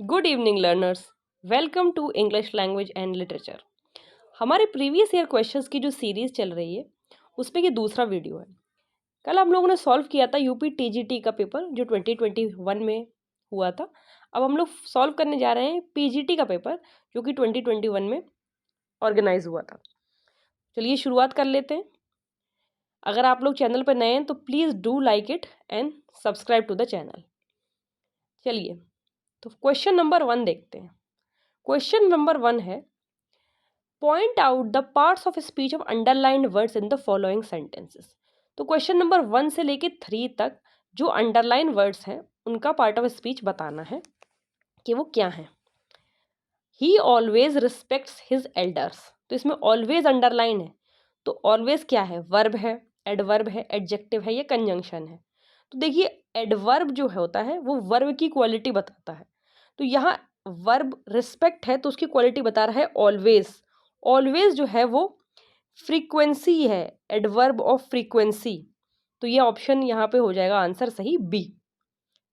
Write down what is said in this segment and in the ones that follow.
Good evening learners, welcome to English language and literature. हमारे previous year questions की जो series चल रही है उसमें ये दूसरा वीडियो है। कल हम लोगों ने सॉल्व किया था यूपी टीजीटी का पेपर जो 2021 में हुआ था। अब हम लोग सॉल्व करने जा रहे हैं पीजीटी का पेपर जो कि 2021 में ऑर्गेनाइज हुआ था। चलिए शुरुआत कर लेते हैं। अगर आप लोग चैनल पर नए हैं तो please do like it and subscribe to the channel. चलिए तो क्वेश्चन नंबर 1 देखते हैं। क्वेश्चन नंबर 1 है, point out the parts of speech of underlined words in the following sentences. तो क्वेश्चन नंबर 1 से लेके 3 तक जो अंडरलाइन वर्ड्स हैं उनका पार्ट ऑफ स्पीच बताना है कि वो क्या है। ही ऑलवेज रिस्पेक्ट्स हिज एल्डर्स, तो इसमें ऑलवेज अंडरलाइन है। तो ऑलवेज क्या है? वर्ब है, एडवर्ब है, एडजेक्टिव है या कंजंक्शन है। तो देखिए एडवर्ब जो होता है वो वर्ब की क्वालिटी बताता है। तो यहाँ वर्ब रिस्पेक्ट है तो उसकी क्वालिटी बता रहा है ऑलवेज। ऑलवेज जो है वो फ्रीक्वेंसी है, एडवर्ब ऑफ फ्रीक्वेंसी। तो ये ऑप्शन यहाँ पे हो जाएगा आंसर सही बी।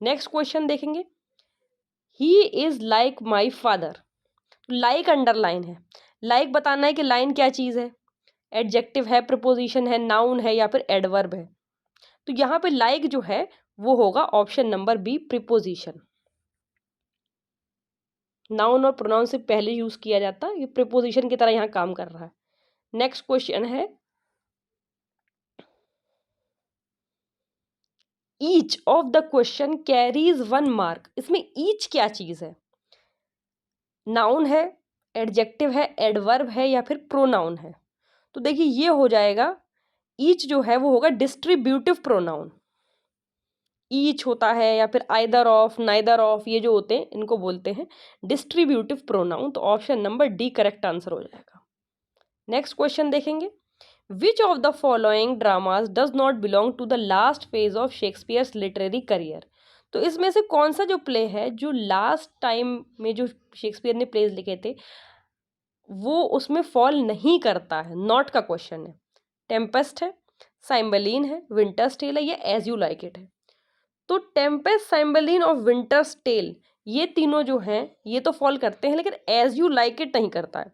नेक्स्ट क्वेश्चन देखेंगे, he is like my father. Like underline है, लाइक बताना है कि लाइन क्या चीज़ है, एडजेक्टिव है, प्रीपोजिशन है, नाउन है या फिर एडवर्ब है। तो यहाँ पे लाइक जो है वो होगा option number B, preposition. Noun और प्रोनाउन से पहले यूज किया जाता है, ये प्रीपोजिशन की तरह यहाँ काम कर रहा है। नेक्स्ट क्वेश्चन है, each of the question carries 1 mark. इसमें ईच क्या चीज है? नाउन है, एडजेक्टिव है, एडवर्ब है या फिर प्रोनाउन है। तो देखिए ये हो जाएगा, ईच जो है वो होगा डिस्ट्रीब्यूटिव प्रोनाउन। ईच होता है या फिर आइदर ऑफ, नाइदर ऑफ, ये जो होते हैं इनको बोलते हैं डिस्ट्रीब्यूटिव प्रोनाउन। तो option number D correct answer हो जाएगा। नेक्स्ट क्वेश्चन देखेंगे, which of the following dramas does not belong to the last phase of Shakespeare's literary career. तो इसमें से कौन सा जो प्ले है जो लास्ट टाइम में जो शेक्सपियर ने प्लेज लिखे थे वो उसमें फॉल नहीं करता है? नॉट का क्वेश्चन है। टेम्पेस्ट है, साइम्बलीन है, विंटर्स टेल है या एज यू लाइक इट है। तो टेम्पेस्ट, साइम्बलीन और विंटर्स टेल ये तीनों जो हैं ये तो फॉल करते हैं, लेकिन एज यू लाइक इट नहीं करता है।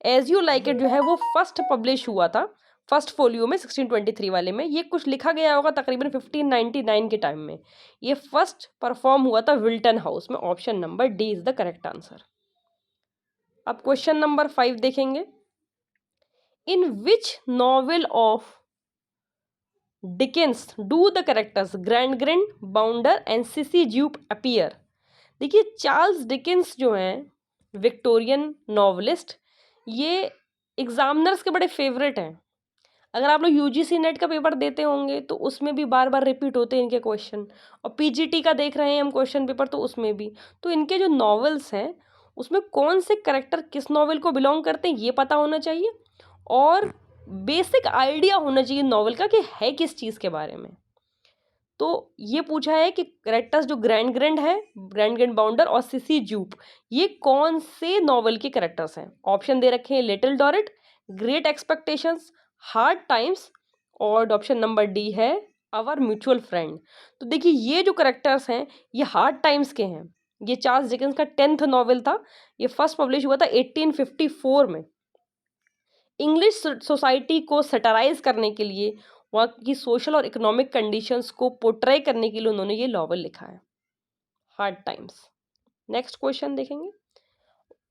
एज यू लाइक इट जो है वो फर्स्ट पब्लिश हुआ था फर्स्ट फोलियो में 1623 वाले में। ये कुछ लिखा गया होगा तकरीबन 1599 के टाइम में। ये फर्स्ट परफॉर्म हुआ था विल्टन हाउस में। Option number D is the correct answer. अब क्वेश्चन नंबर 5 देखेंगे, in which novel of Dickens do the characters Gradgrind, Bounder and Sissy Jupe appear. देखिए चार्ल्स डिकेंस जो हैं विक्टोरियन नॉवलिस्ट, ये examiners के बड़े फेवरेट हैं। अगर आप लोग यूजीसी नेट का पेपर देते होंगे तो उसमें भी बार बार रिपीट होते हैं इनके क्वेश्चन, और पीजीटी का देख रहे हैं हम क्वेश्चन पेपर तो उसमें भी। तो इनके जो नॉवेल्स हैं उसमें कौन से करेक्टर किस नॉवेल को बिलोंग करते हैं ये पता होना चाहिए, और बेसिक आइडिया होना चाहिए नॉवेल का कि है किस चीज़ के बारे में। तो ये पूछा है कि करेक्टर्स जो ग्रैंड ग्रैंड है, ग्रैंड ग्रैंड बाउंडर और सिसी जूप, ये कौन से नॉवेल के करेक्टर्स हैं? ऑप्शन दे रखे हैं, Little Dorrit, Great Expectations, Hard Times, और ऑप्शन नंबर डी है आवर म्यूचुअल फ्रेंड। तो देखिए ये जो करेक्टर्स हैं ये हार्ड टाइम्स के हैं। ये चार्ल्स डिकेंस का 10th नॉवेल था। ये फर्स्ट पब्लिश हुआ था 1854 में। इंग्लिश सोसाइटी को सटराइज करने के लिए, वहाँ की सोशल और इकोनॉमिक कंडीशंस को पोर्ट्रे करने के लिए उन्होंने ये नॉवल लिखा है, हार्ड टाइम्स। नेक्स्ट क्वेश्चन देखेंगे,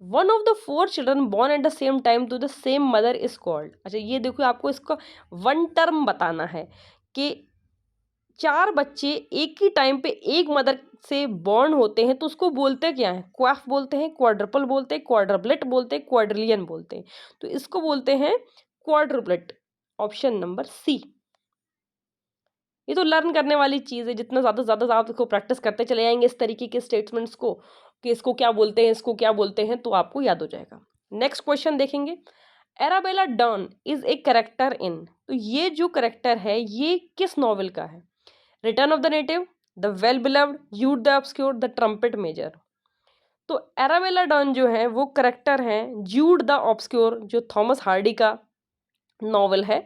one of the 4 children born at the same time to the same mother is called. अच्छा ये देखो आपको इसका वन टर्म बताना है कि 4 बच्चे एक ही टाइम पे एक मदर से बॉर्न होते हैं तो उसको बोलते क्या है? क्वाफ बोलते हैं, क्वाड्रपल बोलते हैं, क्वाड्रपलेट बोलते हैं, क्वाड्रिलियन बोलते हैं। तो इसको बोलते हैं क्वाड्रुपलेट। ऑप्शन नंबर सी। ये तो लर्न करने वाली चीज़ है, जितना ज़्यादा आप इसको प्रैक्टिस करते चले जाएंगे इस तरीके के स्टेटमेंट्स को कि इसको क्या बोलते हैं, इसको क्या बोलते हैं, तो आपको याद हो जाएगा। नेक्स्ट क्वेश्चन देखेंगे, Arabella Donn is a character in. तो ये जो करेक्टर है ये किस नॉवेल का है? Return of the Native, The Well Beloved, Jude the Obscure, The Trumpet Major. तो एराबेला डॉन जो है वो करेक्टर है ज्यूड द ऑब्सक्योर, जो थॉमस हार्डी का नॉवेल है।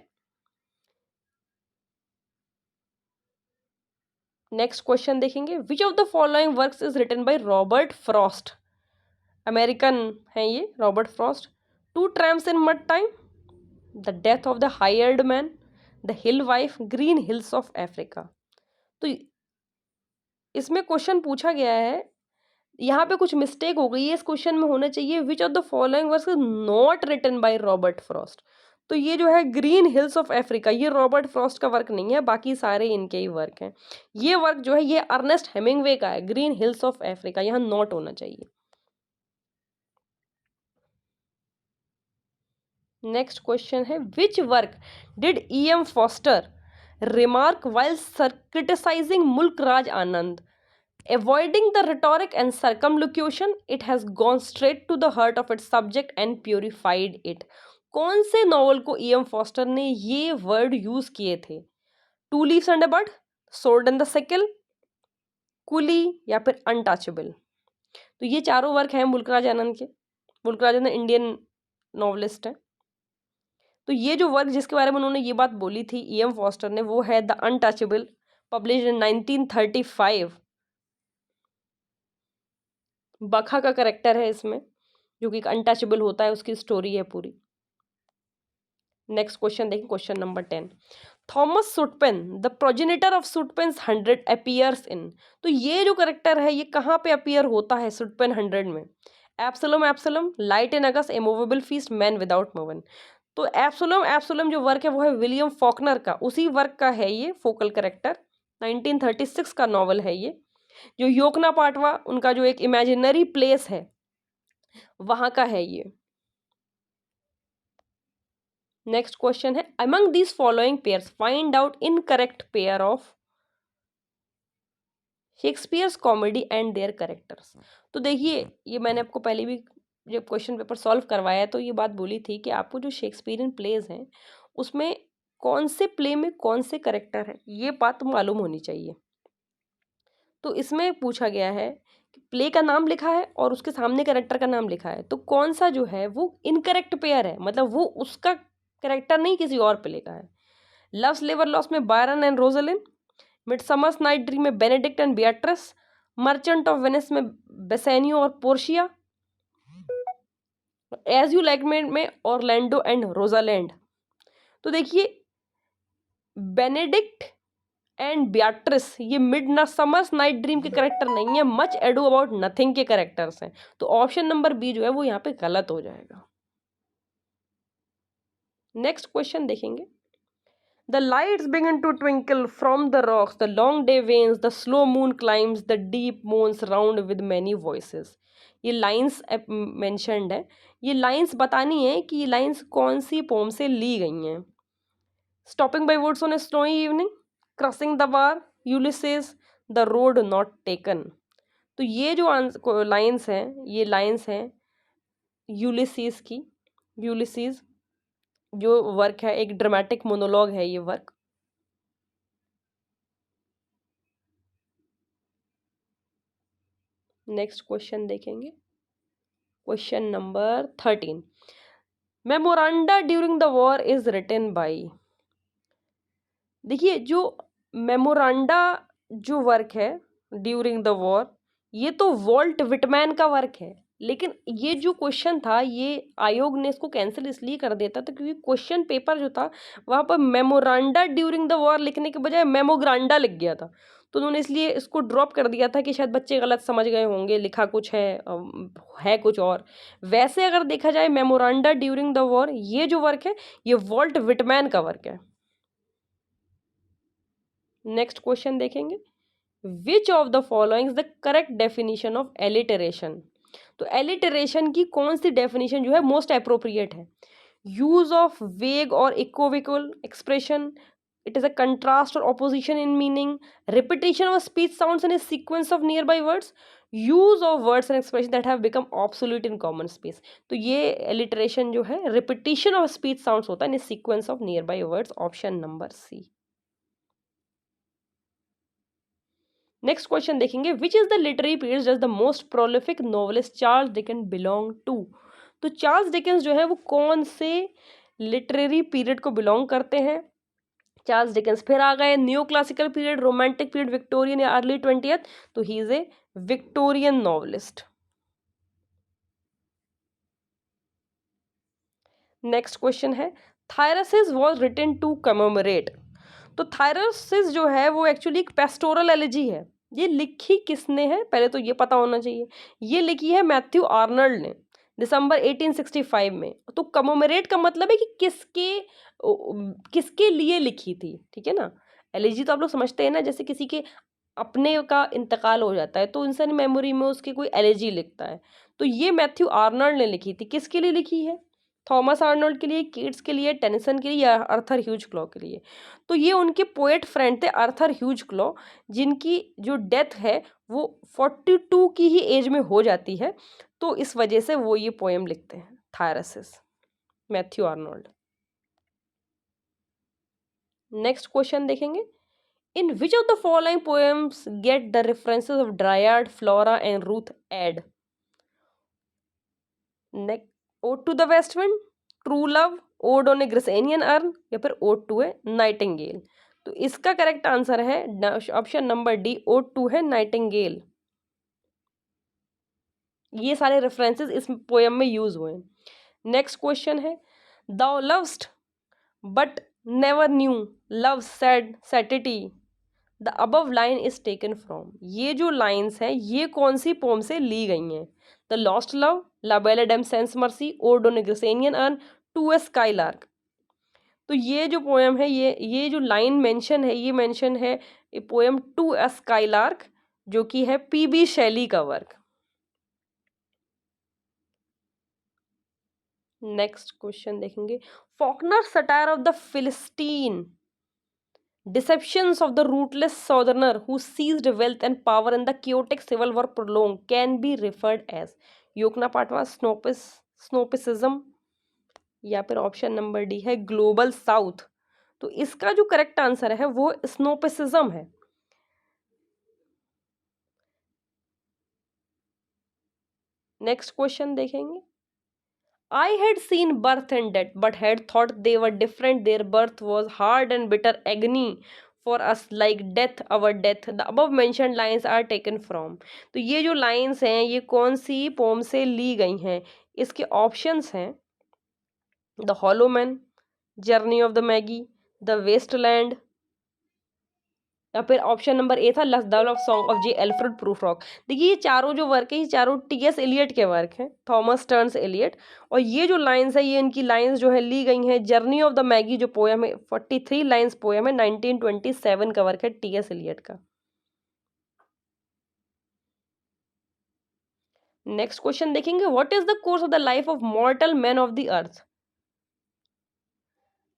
नेक्स्ट क्वेश्चन देखेंगे, which of the following works is written by Robert Frost. American हैं ये Robert Frost. Two Tramps in Mud Time, The death of the Hired Man, The Hill Wife, Green Hills of Africa. तो इसमें question पूछा गया है, यहाँ पे कुछ मिस्टेक हो गई है, इस क्वेश्चन में होना चाहिए which of the following works is not written by Robert Frost. तो ये जो है ग्रीन हिल्स ऑफ अफ्रीका, ये रॉबर्ट फ्रॉस्ट का वर्क नहीं है, बाकी सारे इनके ही वर्क हैं। ये वर्क जो है ये अर्नेस्ट हेमिंगवे का है, ग्रीन हिल्स ऑफ अफ्रीका, यहाँ नॉट होना चाहिए। नेक्स्ट क्वेश्चन है which work did E.M. Forster remark while criticising Mulk Raj Anand, avoiding the rhetoric and circumlocution, it has gone straight to the heart of its subject and purified it। कौन से novel को E.M. Foster ने ये word use किए थे? Two Leaves and a Bird, Sword and the Sickle, Coolie, या फिर untouchable. तो ये चारों वर्क हैं मुल्कराज आनंद के। मुल्कराज आनंद इंडियन नॉवलिस्ट है। तो ये जो वर्क जिसके बारे में उन्होंने ये बात बोली थी E.M. फॉस्टर ने, वो है द अनटचेबल, पब्लिश्ड इन 1935। बखा का करेक्टर है इसमें, जो कि अनटचेबल होता है, उसकी स्टोरी है पूरी। नेक्स्ट क्वेश्चन देखें, question number 10। Thomas Sutpen the progenitor of Sutpen's 100 appears in. तो ये जो करेक्टर है ये कहाँ पे अपीयर होता है सुटपेन 100 में? Absalom, Absalom, Light in August, Immovable Feast, Man without women. तो एब्सोलम, एब्सोलम जो वर्क है वो है विलियम फॉकनर का, उसी वर्क का है ये फोकल करेक्टर। 1936 का नॉवल है ये। जो योकना पाटवा उनका जो एक इमेजिनरी प्लेस है वहां का है ये। नेक्स्ट क्वेश्चन है among these following pairs find out incorrect pair of Shakespeare's comedy and their characters. तो देखिए ये मैंने आपको पहले भी जब क्वेश्चन पेपर सॉल्व करवाया है तो ये बात बोली थी कि आपको जो शेक्सपियरियन प्लेज हैं उसमें कौन से प्ले में कौन से करेक्टर हैं ये बात मालूम होनी चाहिए। तो इसमें पूछा गया है कि प्ले का नाम लिखा है और उसके सामने कैरेक्टर का नाम लिखा है, तो कौन सा जो है वो इनकरेक्ट पेयर है, मतलब वो उसका कैरेक्टर नहीं किसी और प्ले का है। लव्स लेवर लॉस में Biron and Rosaline, Midsummer's Night Dream में Benedick and Beatrice, Merchant of Venice में बेसेनियो और पोर्शिया, एज यू लाइक में ऑरलैंडो एंड रोजालैंड। तो देखिए बेनेडिक्ट एंड बियाट्रिस ये मिडसमर्स नाइट ड्रीम के करेक्टर नहीं है, मच एडू अबाउट नथिंग के करेक्टर्स हैं। तो ऑप्शन नंबर बी जो है वो यहाँ पे गलत हो जाएगा। नेक्स्ट क्वेश्चन देखेंगे। The lights begin to twinkle from the rocks, the long day wanes, the slow moon climbs, the deep moans round with many voices. ये लाइन्स मेंशन्ड है। ये लाइन्स बतानी है कि ये लाइन्स कौन सी पोम से ली गई हैं। Stopping by Woods on a snowy Evening, Crossing the Bar, Ulysses, The Road Not Taken. तो ये जो लाइन्स हैं ये लाइन्स हैं यूलिसीज की। यूलिसीज जो वर्क है एक ड्रामेटिक मोनोलॉग है ये वर्क। नेक्स्ट क्वेश्चन देखेंगे, question number 13। Memoranda during the war is written by. देखिए जो मेमोरांडा जो वर्क है ड्यूरिंग द वॉर ये तो वॉल्ट विटमैन का वर्क है, लेकिन ये जो क्वेश्चन था ये आयोग ने इसको कैंसिल इसलिए कर देता था क्योंकि क्वेश्चन पेपर जो था वहाँ पर मेमोरांडा ड्यूरिंग द वॉर लिखने के बजाय मेमोग्रांडा लिख गया था। तो उन्होंने इसलिए इसको ड्रॉप कर दिया था कि शायद बच्चे गलत समझ गए होंगे, लिखा कुछ है कुछ और। वैसे अगर देखा जाए मेमोरांडा ड्यूरिंग द वॉर ये जो वर्क है ये वॉल्ट विटमैन का वर्क है। नेक्स्ट क्वेश्चन देखेंगे, which of the following is the correct definition of alliteration. तो एलिटरेशन की कौन सी डेफिनेशन जो है मोस्ट अप्रोप्रिएट है? यूज ऑफ वेग और equivocal expression, it is a contrast और opposition in meaning, repetition of speech sounds in a sequence of nearby words, use of words and expression that have become obsolete in common space. तो ये alliteration जो है repetition of speech sounds होता है in sequence of nearby words, option number C. Next question देखेंगे, which is the literary period does the most prolific novelist Charles Dickens belong to. तो Charles Dickens जो है वो कौन से literary period को बिलोंग करते हैं? चार्ल्स डिकेंस फिर आ गए new classical period, romantic period, Victorian या अर्ली 20th। तो he is a Victorian novelist. Next question है थायरसिस वॉज रिटन टू कमेमोरेट। तो थायरसिस जो है वो एक्चुअली एक पेस्टोरल एलिजी है। ये लिखी किसने है, पहले तो ये पता होना चाहिए। ये लिखी है मैथ्यू आर्नल्ड ने दिसंबर 1865 में। तो कमेमोरेट का मतलब है कि किसके लिए लिखी थी, ठीक है ना। एलिजी तो आप लोग समझते हैं ना, जैसे किसी के अपने का इंतकाल हो जाता है तो इंसान मेमोरी में उसकी कोई एलिजी लिखता है। तो ये मैथ्यू आर्नल्ड ने लिखी थी। किसके लिए लिखी है? थॉमस आर्नल्ड के लिए, कीट्स के लिए, टेनिसन के लिए या अर्थर ह्यूज क्लॉ के लिए? तो ये उनके पोएट फ्रेंड थे अर्थर ह्यूज क्लॉ, जिनकी जो डेथ है वो 42 की ही एज में हो जाती है। तो इस वजह से वो ये पोएम लिखते हैं Thyrsis, Matthew Arnold. Next question देखेंगे, in which of the following poems get the references of dryad, Flora and Ruth एड? Ode to the west wind, true love, ode on a Grecian urn या फिर ode to a nightingale? तो इसका correct answer है option number D, ode to है nightingale. ये सारे references इस पोएम में यूज हुए। नेक्स्ट क्वेश्चन है thou lovest but never knew love said satirity, the above line is taken from. ये जो लाइन्स हैं ये कौन सी पोम से ली गई हैं? The lost love, la belle dame sans merci, ode on a Grecian urn, to a skylark. तो ये जो पोएम है, ये जो लाइन मेंशन है, ये मेंशन है पोएम टू ए स्काईलार्क, जो कि है पीबी शैली का वर्क। नेक्स्ट क्वेश्चन देखेंगे, Faulkner satire of the Philistine, deceptions of the rootless southerner who seized wealth and power in the chaotic civil war prolonged can be referred as? योकना पाटवा, स्नोपिसिज्म या फिर option number D है global south. तो इसका जो correct answer है वो स्नोपिसिज्म है। Next question देखेंगे, I had seen birth and death, but had thought they were different. Their birth was hard and bitter agony for us, like death, our death. The above mentioned lines are taken from. तो ये जो lines हैं ये कौन सी pome से ली गई हैं? इसके ऑप्शंस हैं the hollow man, journey of the Magi, the wasteland या फिर ऑप्शन नंबर ए था लसदाल of song of J Alfred Prufrock. देखिए ये चारों जो वर्क है ये चारों टीएस एलियट के वर्क हैं, थॉमस टर्न्स एलियट। और ये जो लाइंस है ये इनकी लाइंस जो है ली गई हैं जर्नी ऑफ द मैगी, जो पोएम है 43 लाइंस पोएम है, 1927 का वर्क है टीएस एलियट का। नेक्स्ट क्वेश्चन देखेंगे, what is the course of the life of mortal man of the earth?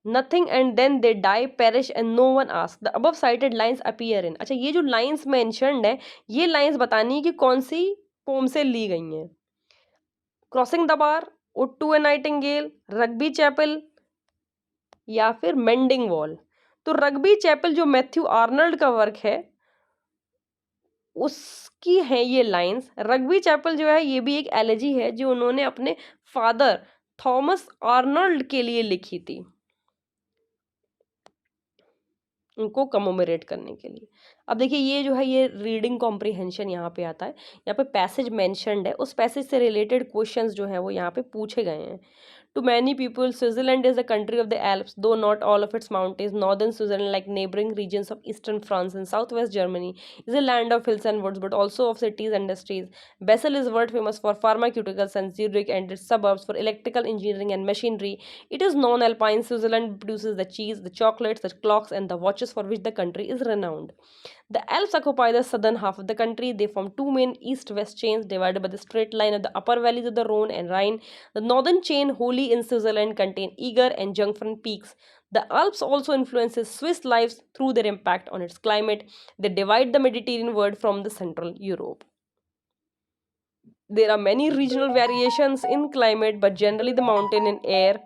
Nothing and then they die, perish and no one ask, the above cited lines appear in. अच्छा, ये जो lines mentioned है ये lines बतानी है कि कौन सी पोम से ली गई हैं। Crossing the Bar, Ode to a Nightingale, Rugby Chapel या फिर मेंडिंग वॉल? तो रग्बी चैपल जो मैथ्यू आर्नल्ड का वर्क है उसकी है ये लाइंस। रग्बी चैपल जो है ये भी एक एलेजी है जो उन्होंने अपने फादर थॉमस आर्नल्ड के लिए लिखी थी, उनको कमोमरेट करने के लिए। अब देखिए ये जो है ये रीडिंग कॉम्प्रिहेंशन यहाँ पे आता है। यहाँ पे पैसेज मेंशन्ड है, उस पैसेज से रिलेटेड क्वेश्चंस जो है वो यहाँ पे पूछे गए हैं। To many people, Switzerland is the country of the Alps, though not all of its mountains. Northern Switzerland, like neighboring regions of eastern France and southwest Germany, is a land of hills and woods, but also of cities and industries. Basel is world famous for pharmaceuticals, and Zurich and its suburbs for electrical engineering and machinery. It is non-alpine. Switzerland produces the cheese, the chocolates, the clocks, and the watches for which the country is renowned. The Alps occupy the southern half of the country. They form two main east-west chains divided by the straight line of the upper valleys of the Rhone and Rhine. The northern chain, wholly in Switzerland, contain Eger and Jungfrau peaks. The Alps also influences Swiss lives through their impact on its climate. They divide the Mediterranean world from the Central Europe. There are many regional variations in climate, but generally the mountain and air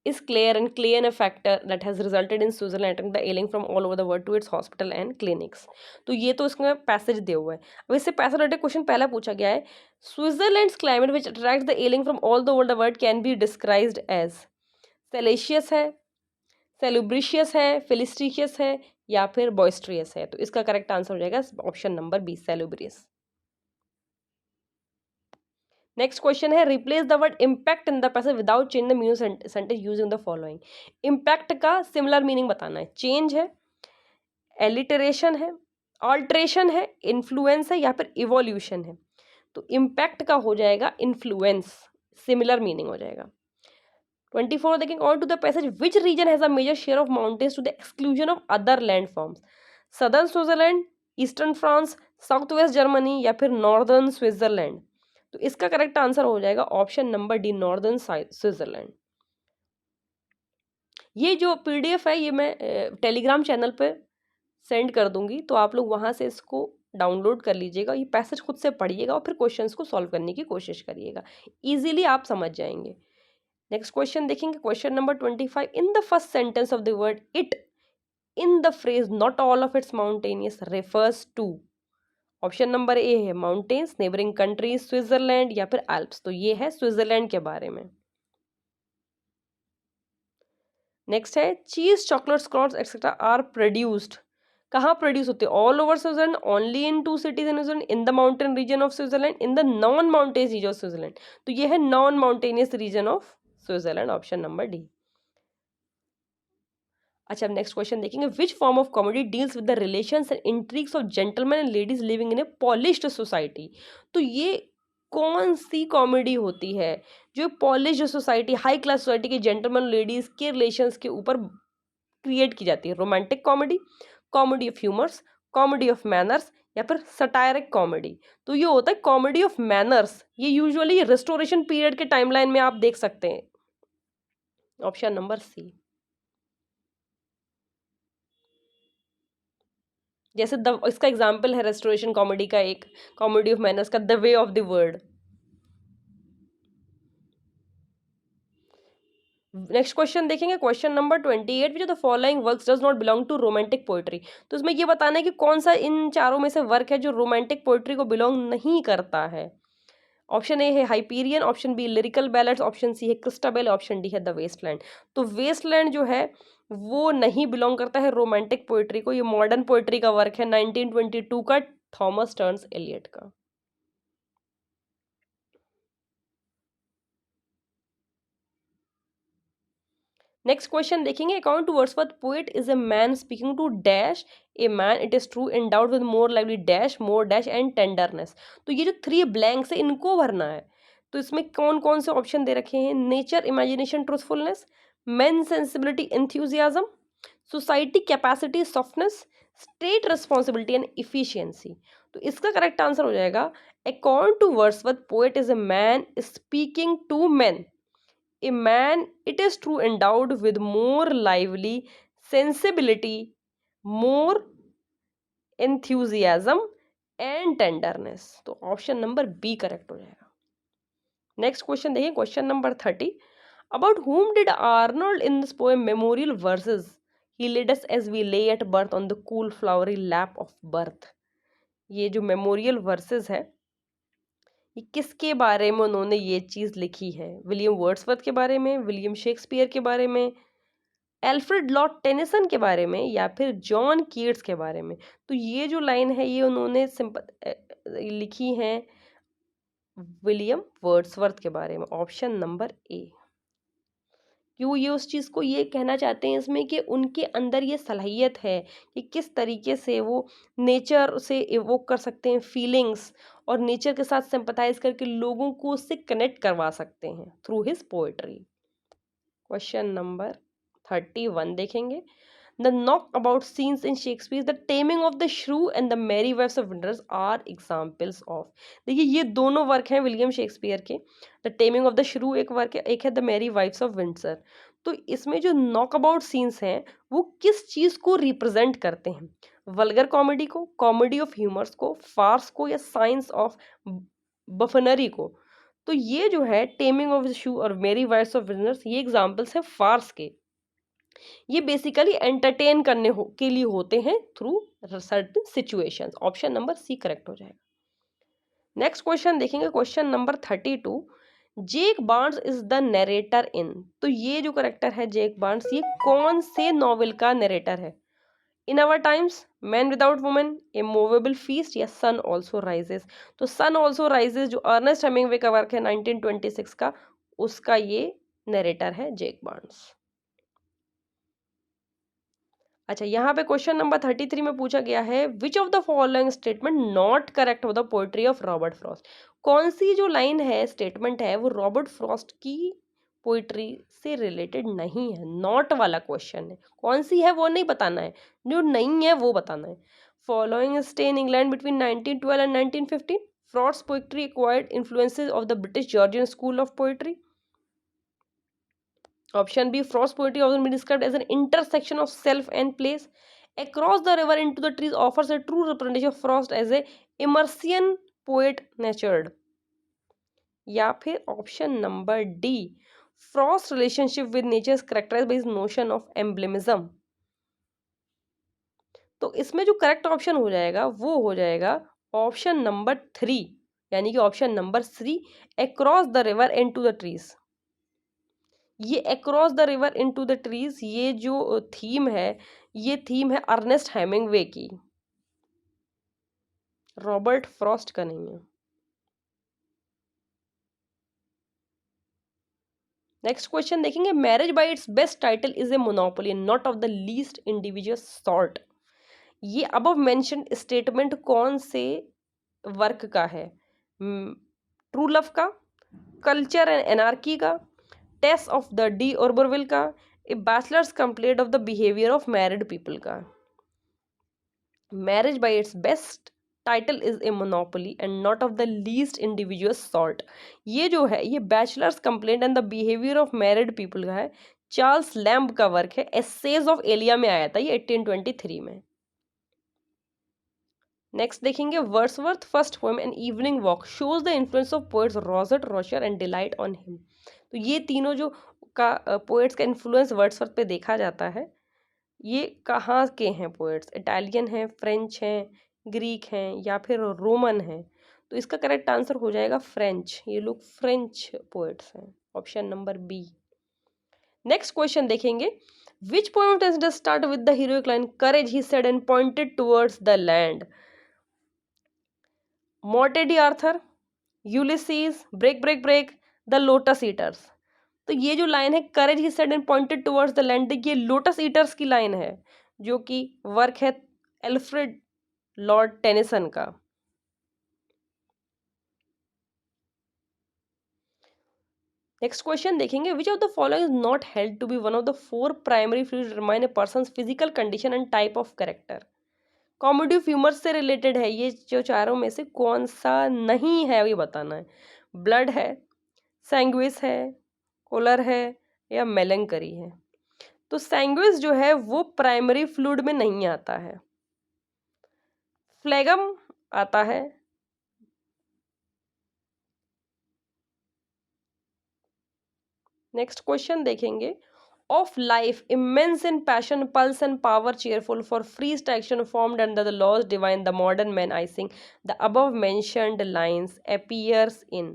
is clear and clean, a factor that has resulted in Switzerland attracting the ailing from all over the world to its hospital and clinics. तो ये तो इसका passage दिया हुआ है। अब इससे passage related question पहला पूछा गया है, Switzerland's climate which attracts the ailing from all the world can be described as? Salacious है, सेलुब्रिशियस है, फिलिस्टिशियस है या फिर बॉइस्ट्रियस है? तो इसका करेक्ट आंसर हो जाएगा option number B, salubrious. Next question है replace the word impact in the passage without change the meaning sentence using the following. Impact का सिमिलर मीनिंग बताना है, चेंज है, एलिटरेशन है, ऑल्ट्रेशन है, इन्फ्लुएंस है या फिर इवोल्यूशन है। तो इम्पैक्ट का हो जाएगा इन्फ्लुएंस, सिमिलर मीनिंग हो जाएगा। 24 देखेंगे on to the passage which region has a major share of mountains to the exclusion of other land forms. Southern Switzerland, eastern France, south west Germany या फिर नॉर्दर्न स्विट्जरलैंड। तो इसका correct answer हो जाएगा option number D, northern Switzerland. ये जो PDF है ये मैं टेलीग्राम चैनल पे सेंड कर दूंगी, तो आप लोग वहां से इसको डाउनलोड कर लीजिएगा, ये पैसेज खुद से पढ़िएगा और फिर क्वेश्चंस को सॉल्व करने की कोशिश करिएगा, इजीली आप समझ जाएंगे। नेक्स्ट क्वेश्चन देखेंगे, question number 25। In the first sentence of the word it in the phrase not all of its mountainous refers to. Option number A है माउंटेन्स, नेबरिंग कंट्रीज, स्विट्जरलैंड या फिर एल्प्स। तो ये है स्विट्जरलैंड के बारे में। नेक्स्ट है चीज, चॉकलेट, स्क्रॉट्स एक्सेट्रा आर प्रोड्यूस्ड। कहाँ प्रोड्यूस होते हैं? All over Switzerland, only in 2 cities in Switzerland, in the mountain region of Switzerland, in the non mountain region of Switzerland. तो ये है non mountainous region of Switzerland, option number D. अच्छा, अब next question देखेंगे, which form of comedy deals with the relations and intrigues of gentleman and ladies living in a polished society. तो ये कौन सी comedy होती है जो polished society, high class society के जेंटलमैन लेडीज के रिलेशंस के ऊपर क्रिएट की जाती है? Romantic comedy, comedy of humours, comedy of manners या फिर सटायरिक कॉमेडी। तो ये होता है कॉमेडी ऑफ मैनर्स। ये यूजुअली रिस्टोरेशन पीरियड के टाइमलाइन में आप देख सकते हैं, ऑप्शन नंबर सी। जैसे इसका एग्जाम्पल है रेस्टोरेशन कॉमेडी का, एक कॉमेडी ऑफ मैनर्स का the way of the world. Next question देखेंगे, question number 28, which of the following works does not belong to romantic poetry. तो इसमें ये बताना है कि कौन सा इन चारों में से वर्क है जो रोमांटिक पोएट्री को बिलोंग नहीं करता है। ऑप्शन ए है Hyperion, option B Lyrical Ballads, option C है क्रिस्टाबेल, ऑप्शन डी है द वेस्टलैंड। तो वेस्टलैंड जो है वो नहीं बिलोंग करता है रोमांटिक पोएट्री को, ये मॉडर्न पोएट्री का वर्क है 1922 का, थॉमस टर्न्स एलियट का। नेक्स्ट क्वेश्चन देखेंगे, according to Wordsworth poet is a man speaking to dash a man it is true endowed with more lively dash more dash and tenderness. तो ये जो 3 blanks है इनको भरना है। तो इसमें कौन कौन से ऑप्शन दे रखे हैं? Nature, imagination, truthfulness, man sensibility, enthusiasm, society capacity, softness, state responsibility and efficiency. तो इसका करेक्ट आंसर हो जाएगा, according to Wordsworth poet is a man speaking to man, a man it is true endowed with more lively sensibility, more enthusiasm and tenderness। तो option number B correct हो जाएगा। Next question देखिए, question number 30, about whom did Arnold in this poem memorial verses he led us as we lay at birth on the cool flowery lap of birth। ये जो memorial versus है ये किसके बारे में उन्होंने ये चीज़ लिखी है? विलियम वर्ड्सवर्थ के बारे में, विलियम शेक्सपियर के बारे में, एल्फ्रेड लॉर्ड टेनिसन के बारे में या फिर जॉन कीट्स के बारे में? तो ये जो लाइन है ये उन्होंने लिखी है विलियम वर्ड्सवर्थ के बारे में, ऑप्शन नंबर ए। क्यों ये उस चीज़ को ये कहना चाहते हैं इसमें कि उनके अंदर ये सलाहियत है कि किस तरीके से वो नेचर से इवोक कर सकते हैं फीलिंग्स, और नेचर के साथ सिंपथाइज करके लोगों को उससे कनेक्ट करवा सकते हैं through his poetry. Question number 31 देखेंगे, the knock about scenes in Shakespeare, the taming of the shrew and the merry wives of Windsor are examples of. देखिए ये दोनों वर्क हैं विलियम शेक्सपियर के, the taming of the shrew एक work है, एक है the merry wives of Windsor. तो इसमें जो नॉक अबाउट सीन्स हैं वो किस चीज़ को रिप्रेजेंट करते हैं? वल्गर कॉमेडी को, कॉमेडी ऑफ ह्यूमर्स को, फार्स को या साइंस ऑफ बफनरी को? तो ये जो है टेमिंग ऑफ द श्रू और मैरी वाइफ्स ऑफ विंटर्स ये एग्जाम्पल्स हैं फार्स के। ये बेसिकली एंटरटेन करने के लिए होते हैं through certain situations, option number C correct हो जाएगा। नेक्स्ट क्वेश्चन देखेंगे, question number 32, Jake Barnes is the narrator in. तो ये जो करेक्टर है जेक बार्न्स ये कौन से नॉवेल का नरेटर है? In our Time, Man without Women, A movable Feast, या सन ऑल्सो राइजेस। तो सन ऑल्सो राइजेस जो अर्नेस्ट हेमिंग्वे का वर्क है 1926 का, उसका ये नरेटर है जैक बार्न्स। अच्छा, यहाँ पे क्वेश्चन नंबर 33 में पूछा गया है which of the following statement not correct of the poetry of Robert Frost. कौन सी जो लाइन है, स्टेटमेंट है, वो रॉबर्ट फ्रॉस्ट की पोइट्री से रिलेटेड नहीं है। नॉट वाला क्वेश्चन है, कौन सी है वो नहीं बताना है, जो नहीं है वो बताना है। Following stay in England between 1912 and 1915। Frost poetry acquired influences of the British Georgian school of poetry. Option B, Frost poetry often been described as an intersection of self and place. Across the River into the Trees offers a true representation of Frost as a Emersian poet natured. या फिर option number D, Frost's relationship with nature is characterized by his notion of emblemism. तो इसमें जो correct option हो जाएगा वो हो जाएगा ऑप्शन नंबर 3, यानी कि option number C, Across the River into the Trees. ये Across the River into the Trees, ये जो थीम है, ये थीम है अर्नेस्ट हेमिंग्वे की, रॉबर्ट फ्रॉस्ट का नहीं है। नेक्स्ट क्वेश्चन देखेंगे, marriage by its best title is a monopoly not of the least individual sort. ये अबव मेंशन्ड स्टेटमेंट कौन से वर्क का है? ट्रू लव का, कल्चर एंड एनार्की का, test of the d'Urberville का, a bachelor's complaint of the behaviour of married people का। Marriage by its best title is a monopoly and not of the least individual sort. ये जो है ये bachelor's complaint and the behaviour of married people का है, Charles Lamb का work है, essays of Elia में आया था ये 1823 में। नेक्स्ट देखेंगे, Wordsworth first poem an evening walk shows the influence of poets रॉजर्ट, रॉशर and delight on him. तो ये तीनों जो पोएट्स का इन्फ्लुएंस वर्ड्सवर्थ पे देखा जाता है, ये कहाँ के हैं पोएट्स? इटालियन हैं, फ्रेंच हैं, ग्रीक हैं, या फिर रोमन हैं? तो इसका करेक्ट आंसर हो जाएगा फ्रेंच, ये लोग फ्रेंच पोएट्स हैं, option number B. Next question देखेंगे, which poem tense start with the heroic line courage he said and pointed towards the land? Morte d'Arthur, Ulysses, break break break, the lotus eaters. तो ये जो line है courage he said and pointed towards the land, ये lotus eaters की line है, जो कि work है एल्फ्रेड लॉर्ड टेनिसन का। नेक्स्ट क्वेश्चन देखेंगे, which of the following is not held to be one of the 4 primary fluids determine a person's physical condition and type of character? Comedy of humour से related है, ये जो चारों में से कौन सा नहीं है ये बताना है। ब्लड है, सैंग्विस है, कोलर है, या मेलंकरी है? तो सैंग्विस जो है वो प्राइमरी फ्लूइड में नहीं आता है, फ्लेगम आता है। नेक्स्ट क्वेश्चन देखेंगे, of life immense in passion pulse and power cheerful for freest action formed under the laws divine the modern man I sing the above mentioned lines appears in.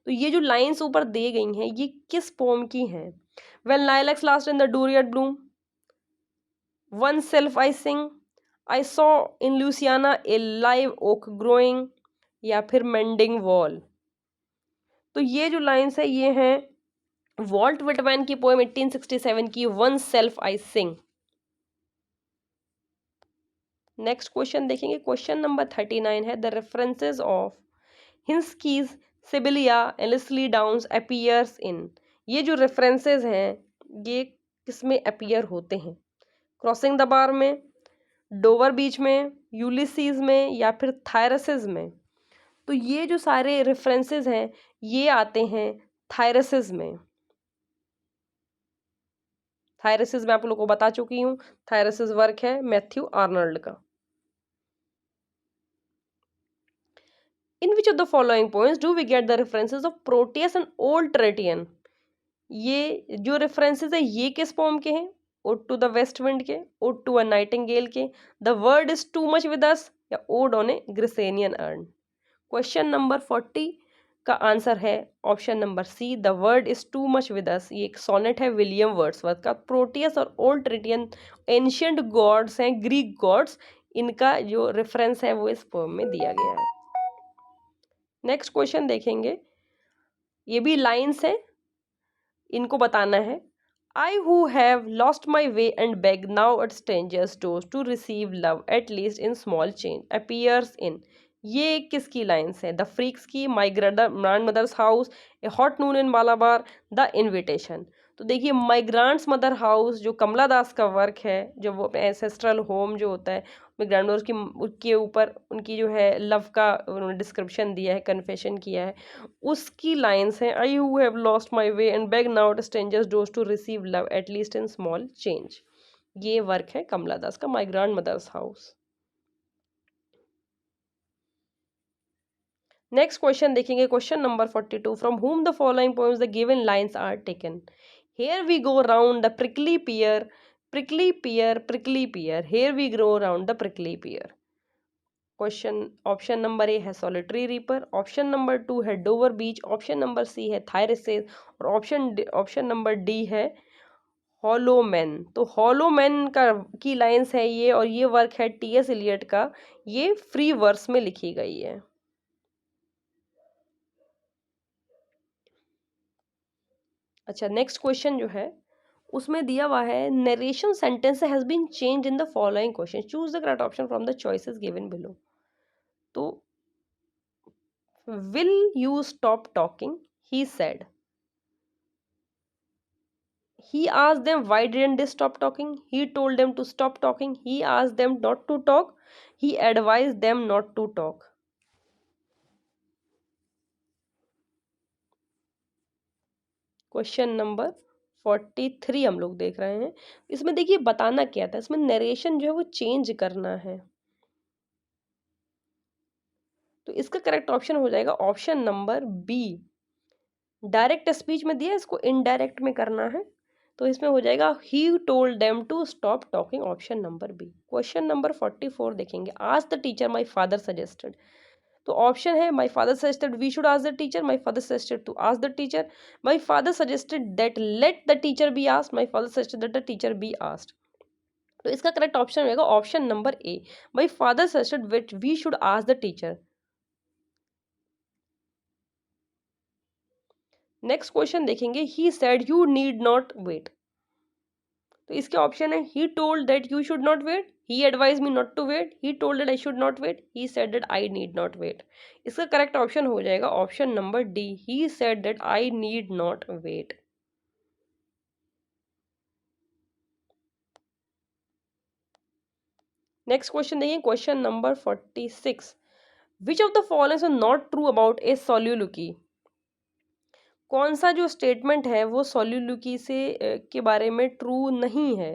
तो ये जो lines ऊपर दी गई हैं ये किस poem की हैं? When lilacs last in the dooryard bloom, one self I sing, I saw in Louisiana a live oak growing, या फिर मेंडिंग वॉल? तो ये जो लाइंस है ये हैं वॉल्ट विटमैन की पोएम 1867 की one self I sing. Next question देखेंगे, क्वेश्चन नंबर 39 है, the references of Hinkseys, Sibylla, Ilsley Downs appears in. ये जो रेफरेंसेस हैं ये किसमें अपीयर होते हैं? क्रॉसिंग द बार में, डोवर बीच में, यूलिसीज में, या फिर थायरसिस में? तो ये जो सारे रेफरेंसेस हैं ये आते हैं थायरसिस में। थायरसिस मैं आप लोगों को बता चुकी हूँ, थायरसिस वर्क है मैथ्यू आर्नल्ड का। In which of the following poems do we get the references of Proteus and old Triton? ये जो रेफरेंसेस है ये किस पोम के हैं? Ode to the west wind के, ओड टू अ नाइटिंगेल के, the world is too much with us, या ode on a Grecian urn? Question number 40, का आंसर है option number C, the world is too much with अस। ये एक sonnet है William Wordsworth का। Proteus और old ट्रिटियन ancient God's हैं, Greek gods, इनका जो रेफरेंस है वो इस पोएम में दिया गया है। नेक्स्ट क्वेश्चन देखेंगे, ये भी लाइन्स हैं, इनको बताना है। I who have lost my way and beg now at strangers' doors to receive love at least in small change appears in। ये किसकी लाइन्स है? द फ्रीक्स की, my grandmother's house, a hot noon in Malabar, the invitation. तो देखिए माई grants mother house जो कमला दास का work है, जो वो अपने एंसेस्ट्रल होम जो होता है, अपने ग्रैंड मदर्स की के ऊपर उनकी जो है लव का उन्होंने डिस्क्रिप्शन दिया है, कन्फेशन किया है, उसकी लाइन्स हैं। I who have lost my way and beg now at strangers' doors to receive love at least in small change. ये वर्क है कमला दास का, my grandmother's house. Next question देखेंगे, question number 42, from whom the following poems the given lines are taken. Here we go round the prickly pear, prickly pear, prickly pear, here we go round the prickly pear. Question option number A है solitary reaper, option number 2 है Dover बीच, option number सी है थायरसेस, और option number D है hollow man. तो hollow man का की lines है ये, और ये वर्क है टी.एस. इलियट का, ये फ्री वर्स में लिखी गई है। अच्छा, नेक्स्ट क्वेश्चन जो है उसमें दिया हुआ है, narration sentence has been change in the following question, choose the correct option from the choices given below. तो will you stop talking, he said. He asked them why didn't they stop talking. He told them to stop talking. He asked them not to talk. He advised them not to talk. Question number 43 हम लोग देख रहे हैं। इसमें देखिए बताना क्या था, इसमें नरेशन जो है वो चेंज करना है। तो इसका करेक्ट ऑप्शन हो जाएगा option number B. Direct speech में दिया, इसको इनडायरेक्ट में करना है, तो इसमें हो जाएगा he told them to stop talking, option number B. Question number 44 देखेंगे, ask the teacher my father suggested. तो ऑप्शन है my father suggested we should ask the teacher, my father suggested to ask the teacher, my father suggested that let the teacher be asked, my father suggested that the teacher be asked. तो इसका correct option रहेगा option number A, my father suggested which we should ask the teacher. Next question देखेंगे, he said you need not wait. तो इसके option है, he told that you should not wait, he advise me not to wait, he told that I should not wait, he said that I need not wait. इसका correct option हो जाएगा option number D, he said that I need not wait. Next question देखिए, question number 46, which of the following is not true about ए सोल्यूलुकी। कौन सा जो statement है वो सोल्यूलुकी से के बारे में ट्रू नहीं है।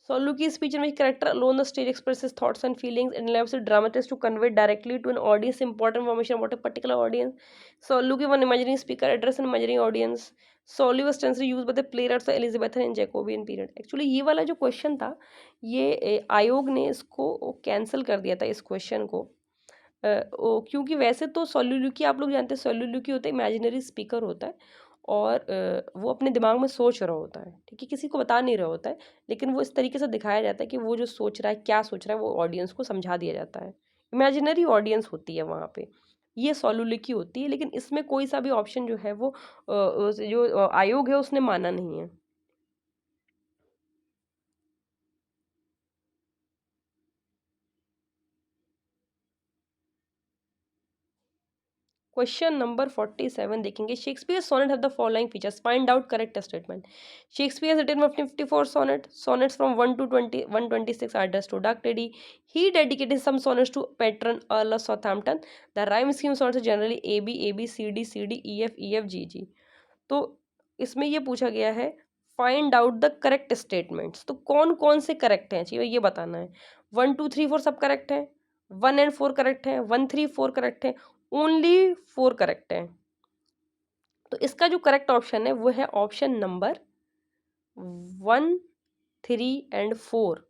Soluki speech in which character alone the stage expresses thoughts and feelings and allows the dramatist to convey directly to an audience important information about a particular audience. Soluki one imaginary speaker address an imaginary audience. Soli was extensively used by the playwrights of Elizabethan and Jacobean period. Actually ये वाला जो question था, ये आयोग ने इसको cancel कर दिया था इस क्वेश्चन को, क्योंकि वैसे तो सोल्यूलुकी आप लोग जानते हैं, सोल्यूलुकी होता है इमेजिनरी स्पीकर होता है, और वो अपने दिमाग में सोच रहा होता है, ठीक है, किसी को बता नहीं रहा होता है, लेकिन वो इस तरीके से दिखाया जाता है कि वो जो सोच रहा है, क्या सोच रहा है, वो ऑडियंस को समझा दिया जाता है। इमेजिनरी ऑडियंस होती है वहाँ पे, ये सोल्यूलुकी होती है, लेकिन इसमें कोई सा भी ऑप्शन जो है वो जो आयोग है उसने माना नहीं है। क्वेश्चन नंबर 47 देखेंगे, Shakespeare sonnet have the following features, find out correct statement. Shakespeare has written 54 sonnets from 1 to 126 are addressed to Duck Teddy. He dedicated some sonnets to patron Earl of Southampton. The rhyme scheme sonnets are generally A B A B C D C D E F E F G G. तो इसमें ये पूछा गया है find out the correct statements, तो कौन कौन से करेक्ट हैं चाहिए ये बताना है। 1 2 3 4 सब करेक्ट है, 1 एंड 4 करेक्ट है, 1 3 4 करेक्ट है, ओनली 4 करेक्ट है। तो इसका जो करेक्ट ऑप्शन है वो है ऑप्शन नंबर 1 3 एंड 4,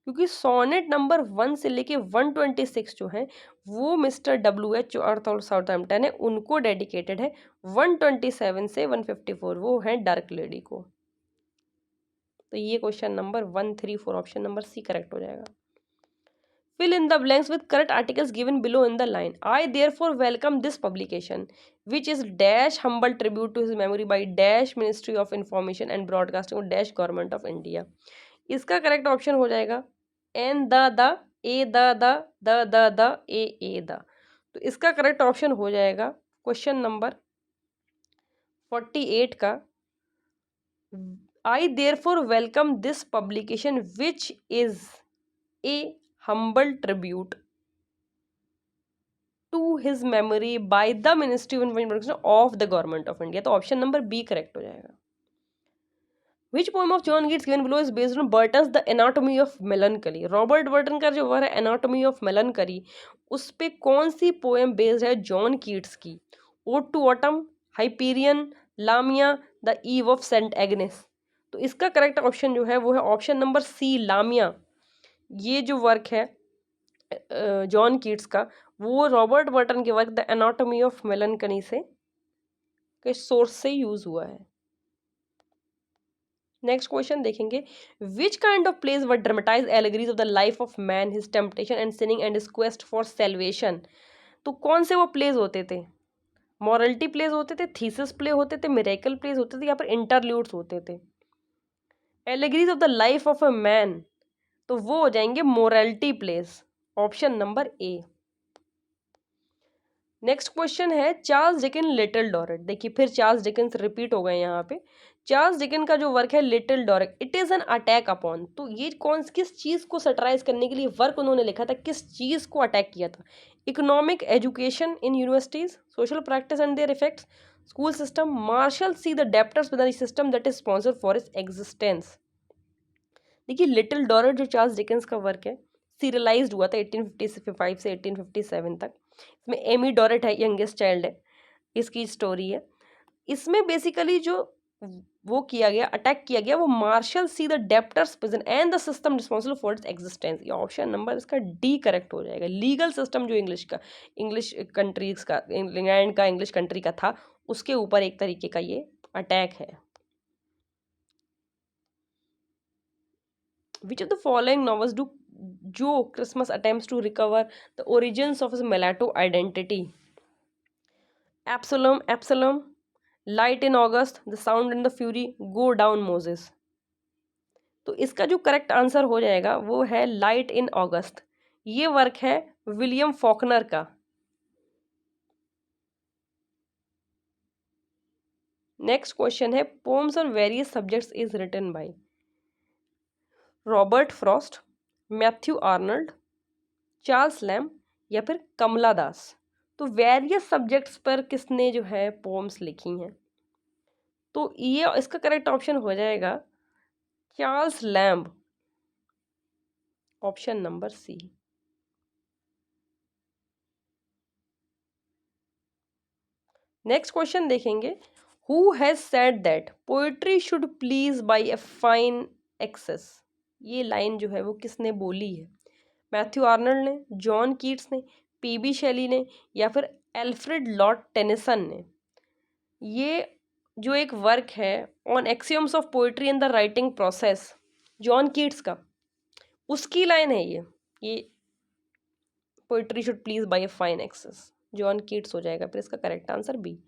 क्योंकि सोनेट नंबर 1 से लेके 126 जो है वो मिस्टर WH आर्थर साउथहैम्पटन है, उनको डेडिकेटेड है। 127 से 154 वो है डार्क लेडी को। तो ये question number 134 option number C correct हो जाएगा। Fill in the blanks with correct articles given below in the line. I therefore welcome this publication, which is dash humble tribute to his memory by dash Ministry of Information and Broadcasting और dash Government of India. इसका correct option हो जाएगा an the a the a the. तो इसका correct option हो जाएगा question number 48 का I therefore welcome this publication which is a humble tribute to his memory by the Ministry of Information of the Government of India। तो option number B correct हो जाएगा। Which poem of John Keats given below is based on Burton's The Anatomy of Melancholy? Robert Burton का जो work है anatomy of मेलनकली, उस पे कौन सी पोएम बेस्ड है जॉन कीट्स की? Ode to Autumn, Hyperion, Lamia, the Eve of Saint Agnes. तो इसका करेक्ट ऑप्शन जो है वो है ऑप्शन नंबर सी लामिया। ये जो वर्क है जॉन कीट्स का वो रॉबर्ट बर्टन के वर्क द एनाटॉमी ऑफ मेलनकली से के सोर्स से यूज हुआ है। नेक्स्ट क्वेश्चन देखेंगे, which kind of plays were dramatize allegories of the life of man, his temptation and sinning and his quest for salvation. तो कौन से वो प्लेज होते थे? मॉरलिटी प्लेज होते थे, थीसिस प्ले होते थे, मिरेकल प्लेज होते थे, या फिर इंटरल्यूड्स होते थे? Allegories of the life of a man तो वो हो जाएंगे morality plays, option number A. Next question है चार्ल्स डिकन लिटिल डॉरेट। देखिए फिर चार्ल्स डिकन्स रिपीट हो गए यहाँ पे। चार्ल्स डिकन का जो वर्क है Little Dorrit, it is an attack upon, तो ये किस चीज़ को सटराइज करने के लिए वर्क उन्होंने लिखा था, किस चीज़ को अटैक किया था? Economic education in universities, social practice and their effects, school system, Marshalsea the debtors with the system that is sponsor for its existence. देखिए लिटिल डॉरेट जो चार्ल्स डिकन्स का वर्क है सीरियलाइज्ड हुआ था 1855 से 1857 तक। इसमें एमी डॉरेट है, यंगेस्ट चाइल्ड है, इसकी स्टोरी है। इसमें बेसिकली जो वो किया गया, अटैक किया गया, वो Marshalsea the debtors prison and the system responsible for its existence. ये ऑप्शन नंबर इसका डी करेक्ट हो जाएगा। लीगल सिस्टम जो इंग्लिश कंट्रीज का, इंग्लैंड का, इंग्लिश कंट्री का था, उसके ऊपर एक तरीके का ये अटैक है। Which of the following novels do Joe Christmas attempts to recover the origins of his mulatto identity? Absalom, Light in August, The Sound and the Fury, Go Down Moses। तो इसका जो करेक्ट आंसर हो जाएगा वो है light in August. ये work है William Faulkner का। नेक्स्ट क्वेश्चन है poems on various subjects is written by Robert Frost, Matthew Arnold, Charles Lamb, या फिर कमला दास। तो वेरियस सब्जेक्ट्स पर किसने जो है पोम्स लिखी हैं? तो ये इसका करेक्ट ऑप्शन हो जाएगा Charles Lamb, option number C. Next question देखेंगे, who has said that poetry should please by a fine excess. ये लाइन जो है वो किसने बोली है? मैथ्यू आर्नल्ड ने, जॉन कीट्स ने, पीबी शेली ने, या फिर एल्फ्रेड लॉर्ड टेनिसन ने। ये जो एक वर्क है on axioms of poetry in the writing process, John Keats का, उसकी लाइन है ये poetry should please by a fine excess, John Keats हो जाएगा फिर इसका correct answer B.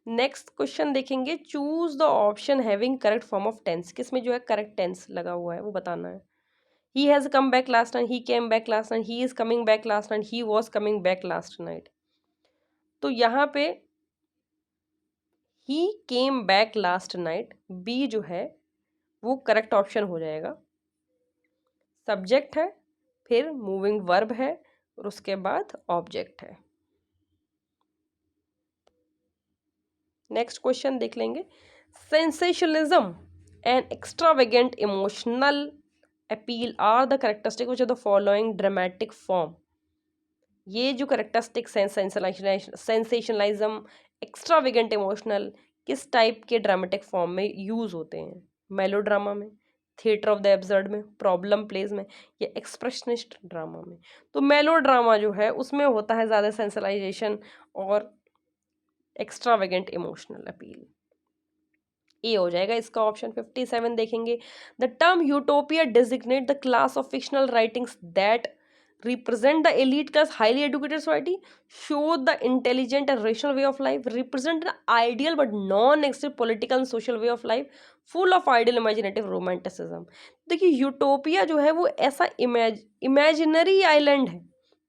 Next question देखेंगे, choose the option having correct form of tense. किसमें जो है करेक्ट टेंस लगा हुआ है वो बताना है। He has come back last night, he came back last night, he is coming back last night, he was coming back last night। तो यहाँ पे he came back last night, B जो है वो करेक्ट ऑप्शन हो जाएगा। Subject है, फिर मूविंग वर्ब है, और उसके बाद ऑब्जेक्ट है। नेक्स्ट क्वेश्चन देख लेंगे, sensationalism and extravagant emotional appeal or the characteristic which of the following dramatic form. ये जो कैरेक्टरिस्टिक सेंसेशनलिज्म, एक्स्ट्रावेगेंट इमोशनल किस टाइप के ड्रामेटिक फॉर्म में यूज होते हैं? मेलोड्रामा में, थिएटर ऑफ द एब्सर्ड में, प्रॉब्लम प्लेज में, या एक्सप्रेशनिस्ट ड्रामा में। तो मेलो ड्रामा जो है उसमें होता है ज़्यादा सेंसलाइजेशन और एक्स्ट्रावेगेंट इमोशनल अपील। ए हो जाएगा इसका ऑप्शन। 57 देखेंगे, the term utopia designate the class of fictional writings that represent the elite class, highly educated society, show the intelligent and rational way of life, represent an ideal but non-existent political and social way of life, full of ideal imaginative romanticism। देखिए utopia जो है वो ऐसा imaginary island है,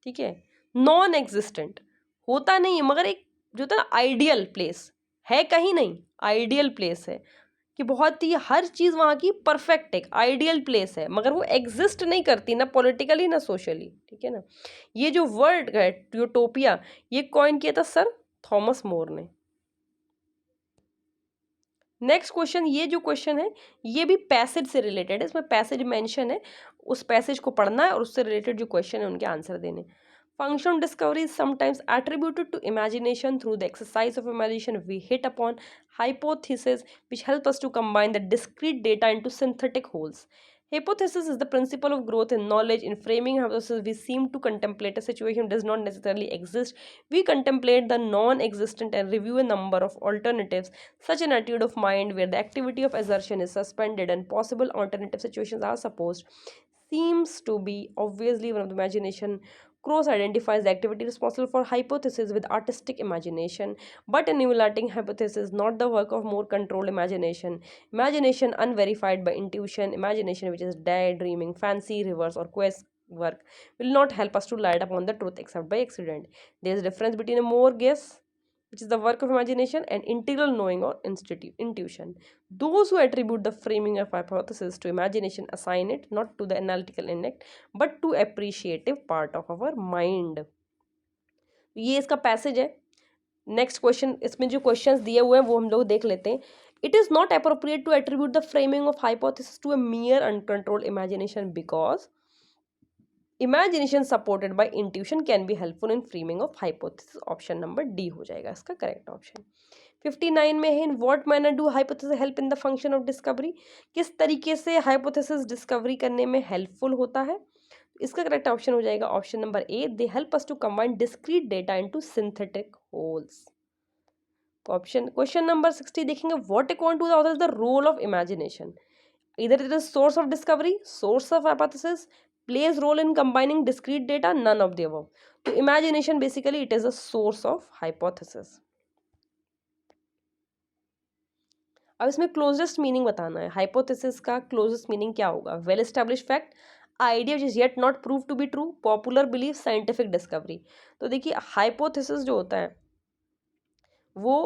ठीक है, non existent, होता नहीं है, मगर एक जो होता है ना आइडियल प्लेस है, कहीं नहीं, आइडियल प्लेस है कि बहुत ही हर चीज़ वहाँ की परफेक्ट एक आइडियल प्लेस है, मगर वो एग्जिस्ट नहीं करती ना पॉलिटिकली ना सोशली, ठीक है ना। ये जो वर्ड है यूटोपिया, ये कॉइन किया था सर थॉमस मोर ने। नेक्स्ट क्वेश्चन, ये जो क्वेश्चन है ये भी पैसेज से रिलेटेड है, इसमें पैसेज मेंशन है, उस पैसेज को पढ़ना है और उससे रिलेटेड जो क्वेश्चन है उनके आंसर देने। Function of discovery is sometimes attributed to imagination. Through the exercise of imagination, we hit upon hypotheses which help us to combine the discrete data into synthetic wholes. Hypothesis is the principle of growth in knowledge. In framing hypothesis, we seem to contemplate a situation does not necessarily exist. We contemplate the non-existent and review a number of alternatives. Such an attitude of mind where the activity of assertion is suspended and possible alternative situations are supposed seems to be obviously one of the imagination. Cross identifies the activity responsible for hypothesis with artistic imagination, but enumerating hypothesis is not the work of more controlled imagination. Imagination unverified by intuition, imagination which is daydreaming, fancy, reverse, or quest work will not help us to light upon the truth except by accident. There is a difference between a more guess, which is the work of imagination, and integral knowing or intuition. Those who attribute the framing of hypothesis to imagination assign it not to the analytical intellect but to appreciative part of our mind. ये इसका passage है। Next question, इसमें जो questions दिए हुए हैं वो हम लोग देख लेते हैं। It is not appropriate to attribute the framing of hypothesis to a mere uncontrolled imagination because imagination supported by intuition can be helpful in framing of hypothesis. Option number D हो जाएगा इसका करेक्ट ऑप्शन। 59 में है, in what manner do hypothesis help in the function of discovery, किस तरीके से hypothesis discovery करने में हेल्पफुल होता है। इसका करेक्ट ऑप्शन हो जाएगा option number A, they help us to combine discrete data into synthetic wholes. Option question number 60 देखेंगे, what according to the author is the role of imagination, either it is source of discovery, source of hypothesis, plays role in combining discrete data, none of the above. तो imagination basically it is a source of hypothesis. अब इसमें closest meaning बताना है। Hypothesis का closest meaning क्या होगा? Well established fact, idea which is yet not prove to be true, popular belief, scientific discovery. तो देखिए हाइपोथेसिस जो होता है वो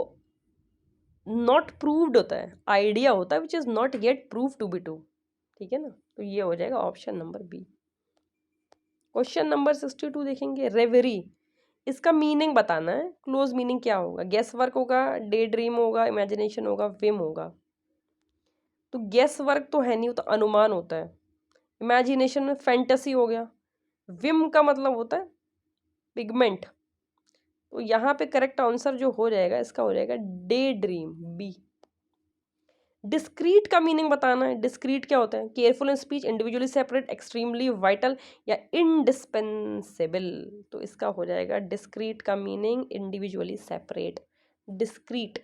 नॉट प्रूव्ड होता है, आइडिया होता है which is not yet prove to be true, ठीक है ना। तो ये हो जाएगा option number B. Question number 62 देखेंगे, रेवरी, इसका मीनिंग बताना है। क्लोज मीनिंग क्या होगा? गेस वर्क होगा, डे ड्रीम होगा, इमेजिनेशन होगा, विम होगा। तो गेस वर्क तो है नहीं, वो तो अनुमान होता है। इमेजिनेशन में फैंटेसी हो गया। विम का मतलब होता है पिगमेंट। तो यहाँ पे करेक्ट आंसर जो हो जाएगा इसका हो जाएगा डे ड्रीम, बी। डिस्क्रीट का मीनिंग बताना है। डिस्क्रीट क्या होता है? Careful in speech, individually separate, extremely vital या इंडिस्पेंसेबल। तो इसका हो जाएगा डिस्क्रीट का meaning individually separate, discrete.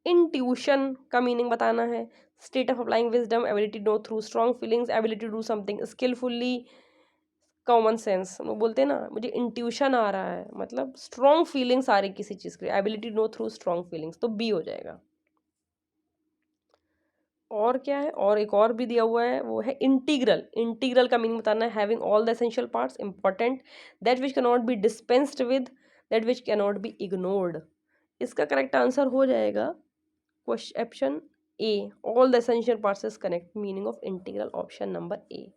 Intuition का मीनिंग बताना है। State of applying wisdom, ability know through strong feelings, ability to do something skilfully, common sense. वो बोलते हैं ना मुझे इंट्यूशन आ रहा है, मतलब स्ट्रॉन्ग फीलिंग्स आ रही किसी चीज़ की, ability know through strong feelings, तो बी हो जाएगा। और क्या है? और एक और भी दिया हुआ है, वो है इंटीग्रल। इंटीग्रल का मीनिंग बताना है, having all the essential parts, important, that which can not be dispensed with, that which can not be ignored. इसका करेक्ट आंसर हो जाएगा option A, all the essential parts is connect, meaning of integral, option number ए।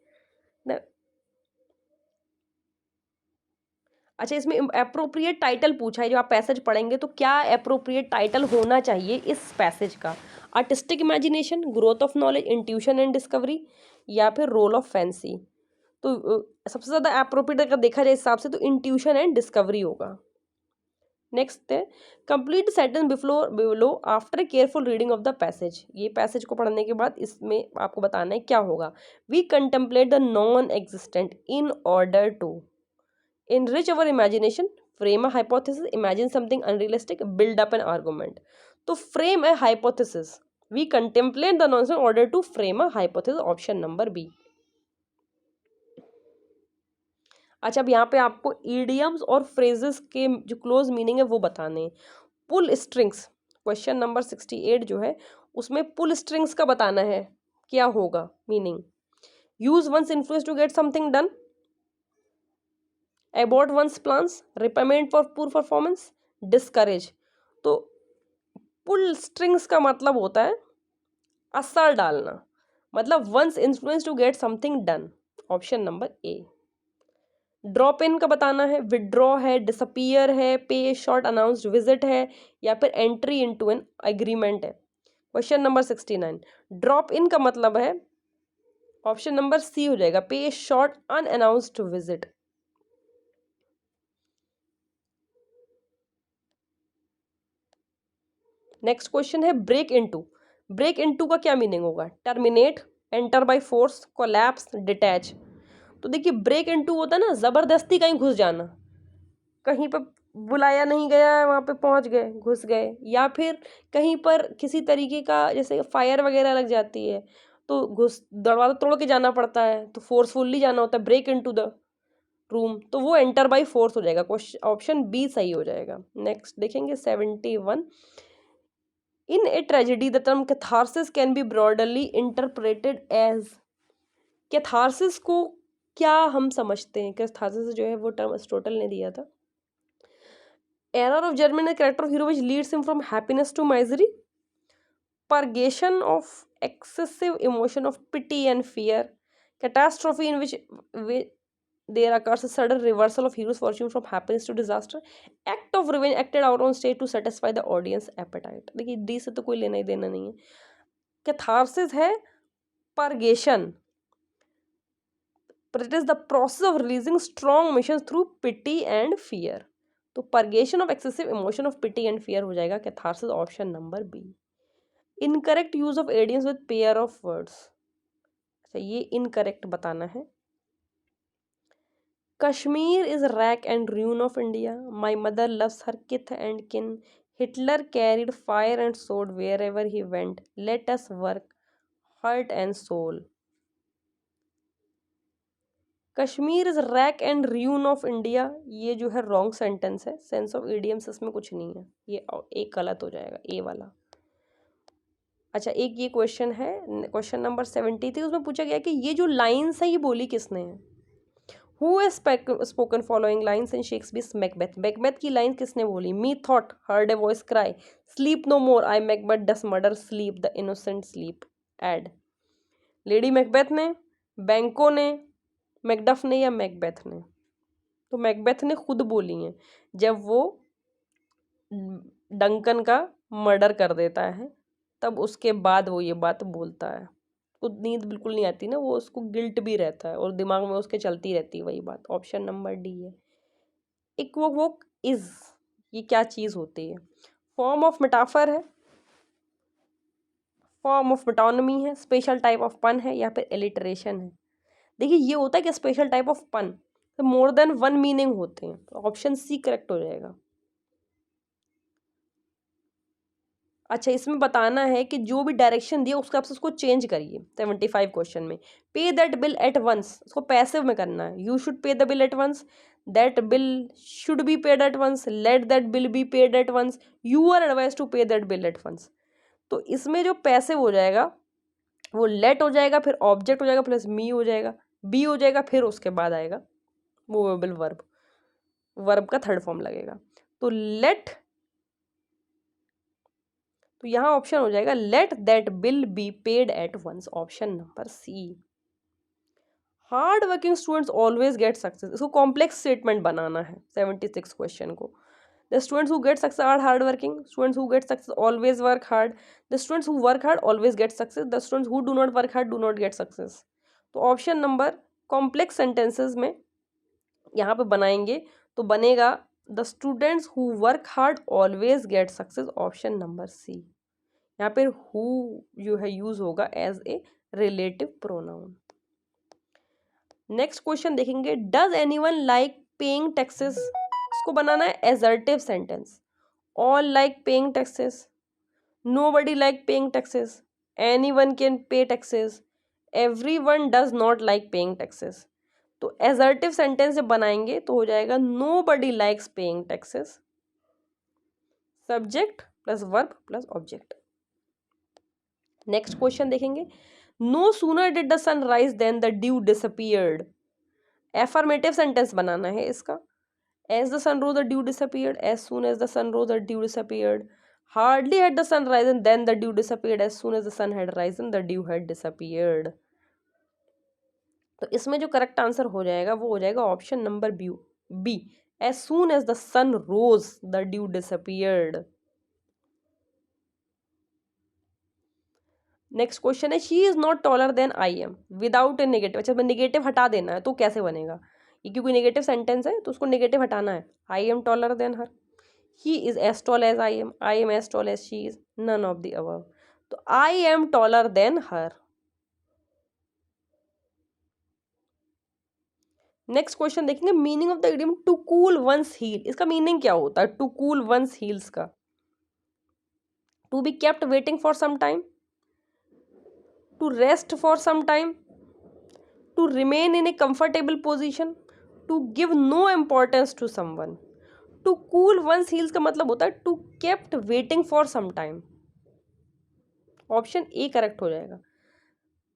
अच्छा, इसमें appropriate title पूछा है, जो आप passage पढ़ेंगे तो क्या अप्रोप्रिएट टाइटल होना चाहिए इस पैसेज का? Artistic imagination, growth of knowledge, intuition and discovery, या फिर रोल ऑफ फैंसी। तो सबसे ज़्यादा अप्रोप्रिएट अगर देखा जाए हिसाब से तो इंट्यूशन एंड डिस्कवरी होगा। नेक्स्ट है complete sentence below after careful reading of the passage. ये पैसेज को पढ़ने के बाद इसमें आपको बताना है क्या होगा। We contemplate the non existent in order to enrich our imagination, frame a hypothesis, imagine something unrealistic, build up an argument। तो frame a hypothesis, we contemplate the nonsense in order to frame a hypothesis, option number B. अच्छा, अब यहाँ पे आपको idioms और phrases के जो close meaning है वो बताने हैं। पुल स्ट्रिंग्स, क्वेश्चन नंबर 68 जो है उसमें पुल स्ट्रिंग्स का बताना है क्या होगा meaning. Use one's influence to get something done, abort one's plans, repayment for poor performance, discourage। तो पुल स्ट्रिंग्स का मतलब होता है असर डालना, मतलब one's influence to get something done, option number A. Drop in का बताना है, विदड्रॉ है, डिसअपियर है, पे शॉर्ट अनाउंस्ड विजिट है, या फिर एंट्री इनटू एन एग्रीमेंट है। क्वेश्चन नंबर 69, ड्रॉप इन का मतलब है ऑप्शन नंबर सी हो जाएगा, पे short unannounced visit. Next question है ब्रेक इनटू। ब्रेक इनटू का क्या मीनिंग होगा, terminate, enter by force, collapse, detach. तो देखिए ब्रेक इनटू होता है ना जबरदस्ती कहीं घुस जाना, कहीं पर बुलाया नहीं गया वहां पे पहुंच गए, घुस गए, या फिर कहीं पर किसी तरीके का जैसे फायर वगैरह लग जाती है तो घुस दरवाजा तोड़ के जाना पड़ता है, तो फोर्सफुल्ली जाना होता है, ब्रेक इनटू द रूम, तो वो एंटर बाय फोर्स हो जाएगा, क्वेश्चन ऑप्शन बी सही हो जाएगा। नेक्स्ट देखेंगे 71, in a tragedy the term catharsis can be broadly interpreted as. Catharsis को क्या हम समझते हैं, कैथारसिस जो है वो टर्म एरिस्टोटल ने दिया था। Error of judgement in character of hero which leads him from happiness to misery, purgation of excessive emotion of pity and fear, catastrophe in which there occurs a sudden reversal of hero's fortune from happiness to disaster, act of revenge acted out on stage to satisfy the audience appetite। देखिए D से तो कोई लेना ही देना नहीं है। Catharsis है purgation, but it is the process of releasing strong emotions through pity and fear। तो purgation of excessive emotion of pity and fear हो जाएगा catharsis, option number B. Incorrect use of idioms with pair of words, अच्छा ये incorrect बताना है। Kashmir is wrack and ruin of India, my mother loves her kith and kin, Hitler carried fire and sword wherever he went, let us work heart and soul. Kashmir is wrack and ruin of India, ये जो है wrong sentence है, sense of idioms इसमें कुछ नहीं है, ये एक गलत हो जाएगा ए वाला। अच्छा एक ये क्वेश्चन है, क्वेश्चन नंबर 73, उसमें पूछा गया कि ये जो लाइन्स है ये बोली किसने है। Who has spoken following lines in Shakespeare's Macbeth. Macbeth की लाइन किसने बोली, methought heard a voice cry, sleep no more I Macbeth does murder sleep the innocent sleep. एड लेडी मैकबेथ ने, बैंको ने, मैकडफ ने, या Macbeth ने। तो मैकबेथ ने खुद बोली हैं जब वो डंकन का मर्डर कर देता है, तब उसके बाद वो ये बात बोलता है। उसको नींद बिल्कुल नहीं आती ना, वो उसको गिल्ट भी रहता है और दिमाग में उसके चलती रहती है वही बात, ऑप्शन नंबर डी है। इक्वोक इज, ये क्या चीज़ होती है, फॉर्म ऑफ मेटाफर है, फॉर्म ऑफ मेटोनमी है, स्पेशल टाइप ऑफ पन है, या फिर एलिटरेशन है। देखिए ये होता है कि स्पेशल टाइप ऑफ पन, तो मोर देन वन मीनिंग होते हैं, तो ऑप्शन सी करेक्ट हो जाएगा। अच्छा इसमें बताना है कि जो भी डायरेक्शन दिया उसके आप उसको चेंज करिए। 75 क्वेश्चन में pay that bill at once, उसको पैसिव में करना है। You should pay the bill at once, that bill should be paid at once, let that bill be paid at once, you are advise to pay that bill at once. तो इसमें जो passive हो जाएगा वो late हो जाएगा, फिर object हो जाएगा, प्लस मी हो जाएगा, बी हो जाएगा, फिर उसके बाद आएगा मूवेबल वर्ब, वर्ब का थर्ड फॉर्म लगेगा। तो लेट, तो यहाँ ऑप्शन हो जाएगा let that bill be paid at once, option number C. Hard working students always get success, इसको कॉम्प्लेक्स स्टेटमेंट बनाना है 76 क्वेश्चन को। The students who get success are hard working, students who get success always work hard, the students who work hard always get success, the students who do not work hard do not get success. तो option number complex sentences में यहाँ पे बनाएंगे तो बनेगा the students who work hard always get success, option number C. यहाँ पे who जो है यूज होगा as a relative pronoun. Next question देखेंगे, does anyone like paying taxes, इसको बनाना है assertive sentence. All like paying taxes, nobody like paying taxes, anyone can pay taxes, everyone does not like paying taxes। तो assertive sentence जब बनाएंगे तो हो जाएगा nobody likes paying taxes, subject plus verb plus object। Next question देखेंगे, no sooner did the sun rise than the dew disappeared, affirmative sentence बनाना है इसका। as the sun rose the dew disappeared, as soon as the sun rose the dew disappeared, hardly had the sun risen then the dew disappeared, as soon as the sun had risen the dew had disappeared। तो इसमें जो correct answer हो जाएगा वो हो जाएगा option number B, as soon as the sun rose the dew disappeared। Next question है, she is not taller than I am without a negative. अच्छा, नेगेटिव हटा देना है तो कैसे बनेगा, ये क्योंकि नेगेटिव सेंटेंस है तो उसको नेगेटिव हटाना है। I am taller than her, he is as tall as I am as tall as she is, none of the above. तो I am taller than her. Next question देखेंगे, meaning of the idiom to cool one's heel, इसका meaning क्या होता है to cool one's heels का? To be kept waiting for some time, to rest for some time, to remain in a comfortable position, to give no importance to someone. To cool one's heels का मतलब होता है to kept waiting for some time, option A correct हो जाएगा।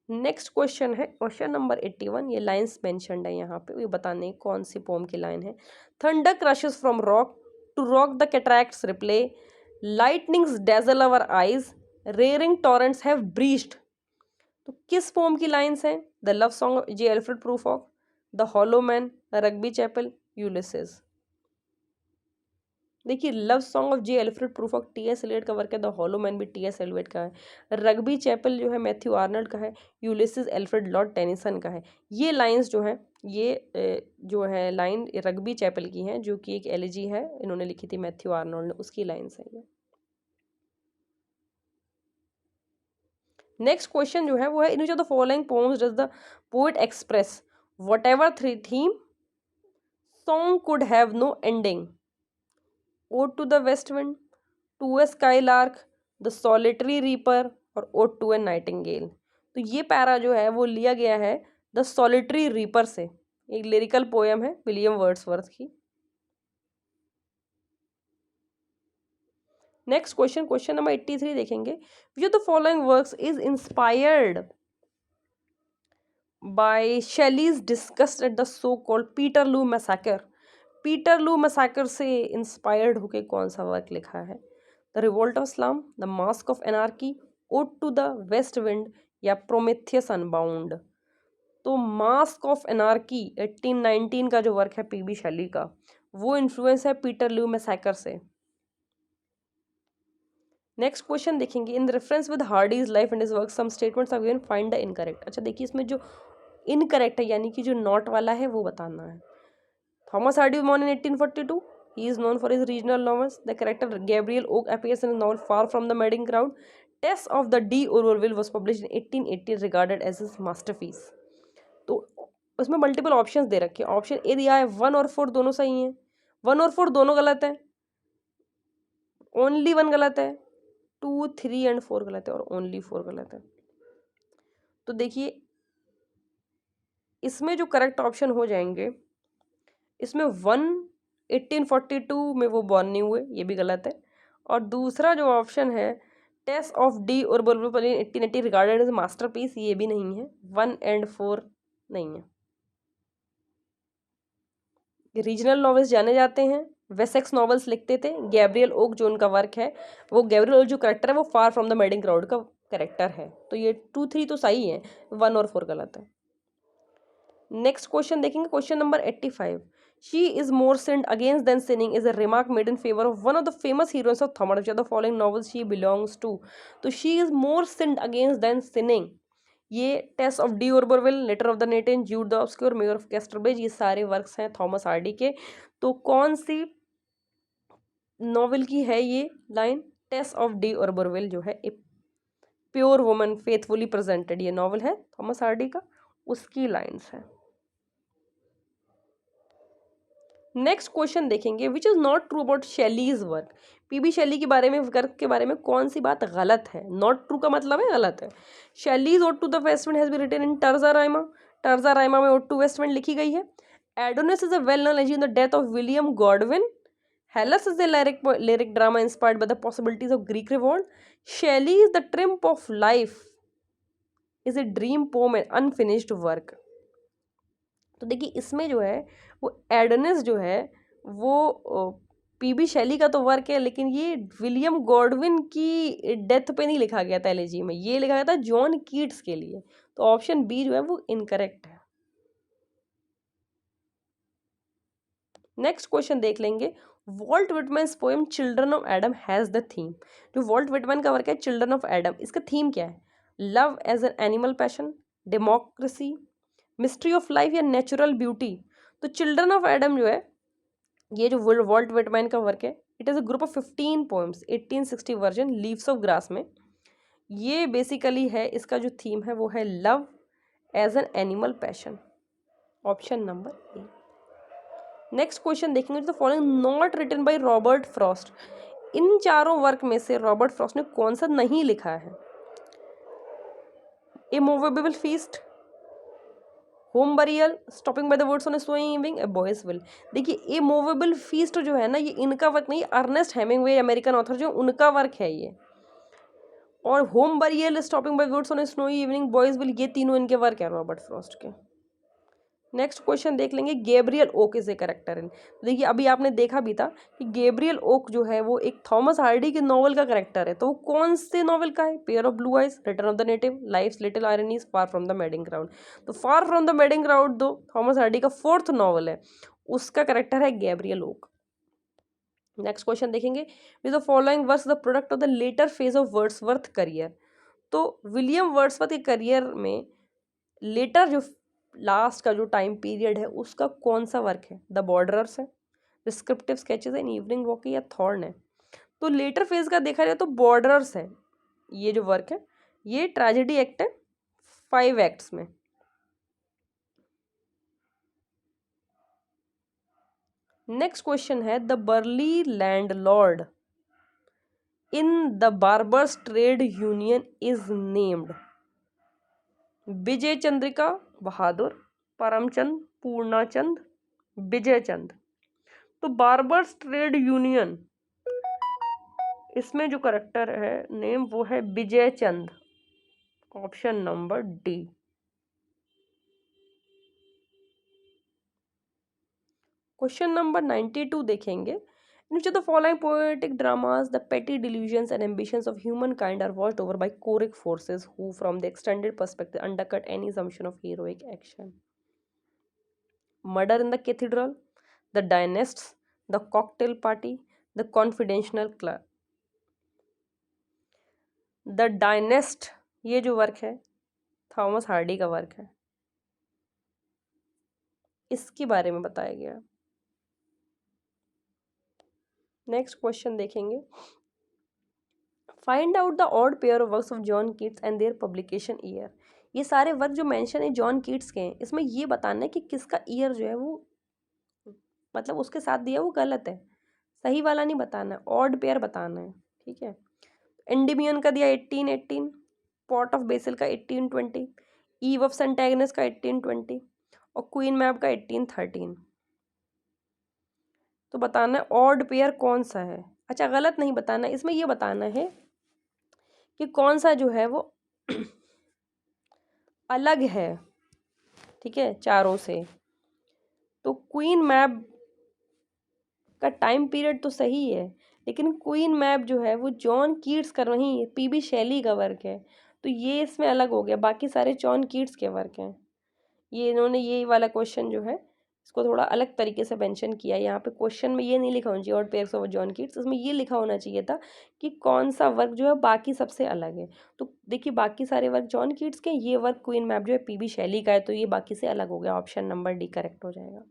Next question है question number 81, ये lines mentioned है यहाँ पे, ये बताने कौन सी पोम की लाइन है। Thunder crashes from rock to rock the cataracts reply, lightnings dazzle our eyes, rearing torrents have breached. तो किस पोम की लाइंस हैं? The love song of J Alfred Prufrock, the hollow man, Rugby Chapel, Ulysses. देखिए, love song of J Alfred Prufrock T S. Eliot का work है, the hollow man भी T S. Eliot का है, रग्बी चैपल जो है मैथ्यू आर्नल्ड का है, यूलिसेस एल्फ्रेड लॉर्ड टेनिसन का है। ये लाइंस जो हैं ये जो है लाइन रग्बी चैपल की हैं, जो कि एक एलिजी है, इन्होंने लिखी थी मैथ्यू आर्नल्ड ने, उसकी लाइंस हैं ये। नेक्स्ट क्वेश्चन जो है वो है, in which of the following poems does the poet express whatever theme song could have no ending? Ode to the west wind, to a skylark, the solitary reaper और ode to a nightingale. तो ये para जो है वो लिया गया है the solitary reaper से, एक लिरिकल पोएम है विलियम वर्ड्सवर्थ की। नेक्स्ट क्वेश्चन, क्वेश्चन नंबर 83 देखेंगे, which of the following works is inspired by Shelley's discussed at the so called Peterloo massacre. Peterloo massacre से इंस्पायर्ड होके कौन सा वर्क लिखा है? The revolt of Islam, the mask of anarchy, ode to the west wind या Prometheus unbound. तो mask of anarchy 1819 का जो वर्क है पीबी शेली का, वो इन्फ्लुएंस है पीटरलू मैसाकर से। नेक्स्ट क्वेश्चन देखेंगे, in reference with Hardy's life and his work some statements are given, find the incorrect. अच्छा देखिए, इसमें जो इनकरेक्ट है यानी कि जो नॉट वाला है वो बताना है। Thomas Hardy was born in 1842. He is known for his regional novels. The character Gabriel Oak appears in the novel Far from the Madding Crowd. Tess of the d'Urberville was published in 1880, regarded as his masterpiece. तो उसमें multiple options दे रखे हैं। Option A दिया है 1 और 4 दोनों सही हैं, 1 और 4 दोनों गलत है, ओनली 1 गलत है, 2, 3 एंड 4 गलत है और ओनली 4 गलत है। तो देखिए, इसमें जो करेक्ट ऑप्शन हो जाएंगे, इसमें 1 1842 में वो बॉर्न नहीं हुए, ये भी गलत है। और दूसरा जो ऑप्शन है टेस ऑफ डी और बुलबुल 1880 रिगार्डेड एज मास्टरपीस, ये भी नहीं है, 1 एंड 4 नहीं है। रीजनल नॉवेल्स जाने जाते हैं, वेसेक्स नॉवेल्स लिखते थे, गैब्रियल ओक जो उनका वर्क है, वो गैब्रियल ओक जो करेक्टर है वो फार फ्रॉम द मेडिंग क्राउड का करेक्टर है। तो ये 2, 3 तो सही है, 1 और 4 गलत है। नेक्स्ट क्वेश्चन देखेंगे, question number 85, she is more sinned against than sinning is a remark made in favor of one of the famous heroines of Thomas, which are the following novels she belongs to। तो she is more sinned against than sinning, ये Tess of d'Urberville, letter of the नेटेन, Jude the obscure, mayor of Casterbridge, ये सारे works हैं Thomas Hardy के। तो कौन सी novel की है ये line, Tess of d'Urberville जो है a pure woman faithfully presented, ये नॉवल है थॉमस हार्डी का, उसकी लाइन्स है। नेक्स्ट क्वेश्चन देखेंगे, which is not true about Shelley's work. P B Shelley के बारे में, वर्क के बारे में कौन सी बात गलत है? नॉट ट्रू का मतलब है गलत है। Shelley's ode to the west wind has been written in terza rima, terza rima में ओड टू वेस्ट विंड लिखी गई है। Adonais is a well known legend in the death of William Godwin. Hellas is a lyric drama inspired by the possibilities of Greek revolt. Shelley is the triumph of life is a dream poem and unfinished work. तो देखिए इसमें जो है वो Adonis जो है वो PB Shelley का तो वर्क है, लेकिन ये विलियम गॉडविन की डेथ पे नहीं लिखा गया था एलेजी में, ये लिखा गया था जॉन कीट्स के लिए। तो ऑप्शन बी जो है वो इनकरेक्ट है। नेक्स्ट क्वेश्चन देख लेंगे, Walt Whitman poem children of Adam has the theme. जो वॉल्ट विटमैन का वर्क है चिल्ड्रन ऑफ एडम, इसका थीम क्या है? Love as an animal passion, democracy, mystery of life या नेचुरल ब्यूटी। तो चिल्ड्रन ऑफ एडम जो है ये जो वॉल्ट विटमैन का वर्क है, it is a group of 15 poems, 1860 version, leaves of grass में। ये बेसिकली है, इसका जो थीम है वो है love as an animal passion, option number A. Next question देखेंगे, तो following not written by Robert Frost. इन चारों वर्क में से रॉबर्ट फ्रॉस्ट ने कौन सा नहीं लिखा है? A movable feast, home burial, stopping by the words on a snowy evening, a boy's will. देखिए ए मूवेबल फीस्ट जो है ना, ये इनका वर्क नहीं, अर्नेस्ट हेमिंगवे अमेरिकन ऑथर जो, उनका वर्क है ये। और home burial, stopping by woods on a snowy evening, boys will, ये तीनों इनके वर्क है रॉबर्ट फ्रॉस्ट के। नेक्स्ट क्वेश्चन देख लेंगे, Gabriel Oak is a character in. देखिए अभी आपने देखा भी था कि गैब्रियल ओक जो है वो एक थॉमस हार्डी के नॉवल का कैरेक्टर है, तो वो कौन से नॉवल का है? Pair of blue eyes, return of the native, life's little ironies, far from the madding ground. तो far from the madding ground दो थॉमस हार्डी का 4th नॉवल है, उसका कैरेक्टर है गैब्रियल ओक। नेक्स्ट क्वेश्चन देखेंगे, with the following works the product of the later phase of Wordsworth career. तो William Wordsworth के career में लेटर जो लास्ट का जो टाइम पीरियड है उसका कौन सा वर्क है? द बॉर्डरर्स है, डिस्क्रिप्टिव स्केचेस है, इवनिंग वॉक है या थॉर्न है। तो लेटर फेज का देखा जाए तो बॉर्डरर्स है ये जो वर्क है, ये ट्रेजेडी एक्ट है 5 एक्ट्स में। नेक्स्ट क्वेश्चन है, the burly landlord in the barber's trade union is named. Vijay Chandrika Bahadur, Paramchand, Purnachand, Vijay Chand. तो बार्बर्स ट्रेड यूनियन, इसमें जो करेक्टर है नेम वो है Vijay Chand, option number D. Question number 92 देखेंगे, in which of the following poetic dramas the petty delusions and ambitions of humankind are watched over by choric forces who from the extended perspective undercut any assumption of heroic action? Murder in the Cathedral, the Dynasts, the Cocktail Party, the Confidential Club। The dynast ये जो work है Thomas Hardy का work है, इसके बारे में बताया गया। नेक्स्ट क्वेश्चन देखेंगे, find out the odd pair of works of John Keats and their publication year. ये सारे वर्क जो मेंशन है जॉन कीट्स के हैं, इसमें ये बताना है कि किसका ईयर जो है वो मतलब उसके साथ दिया वो गलत है, सही वाला नहीं बताना है, ऑड पेयर बताना है, ठीक है। एंडिमियन का दिया 1818, पॉट ऑफ बेसिल का 1820, ईव ऑफ सेंटेगनस का 1820 और क्वीन मैप का 1813। तो बताना है ऑड पेयर कौन सा है। अच्छा गलत नहीं बताना, इसमें ये बताना है कि कौन सा जो है वो अलग है, ठीक है, चारों से। तो क्वीन मैप का टाइम पीरियड तो सही है, लेकिन क्वीन मैप जो है वो जॉन कीट्स का नहीं है, पीबी शैली का वर्क है, तो ये इसमें अलग हो गया, बाकी सारे जॉन कीट्स के वर्क हैं। ये इन्होंने ये वाला क्वेश्चन जो है इसको थोड़ा अलग तरीके से मेंशन किया। यहाँ पे क्वेश्चन में ये नहीं लिखा होना चाहिए और पेयर्स ऑफ जॉन कीट्स, इसमें ये लिखा होना चाहिए था कि कौन सा वर्क जो है बाकी सबसे अलग है। तो देखिए बाकी सारे वर्क जॉन कीट्स के, ये वर्क क्वीन मैप जो है पीबी शैली का है, तो ये बाकी से अलग हो गया, ऑप्शन नंबर डी करेक्ट हो जाएगा।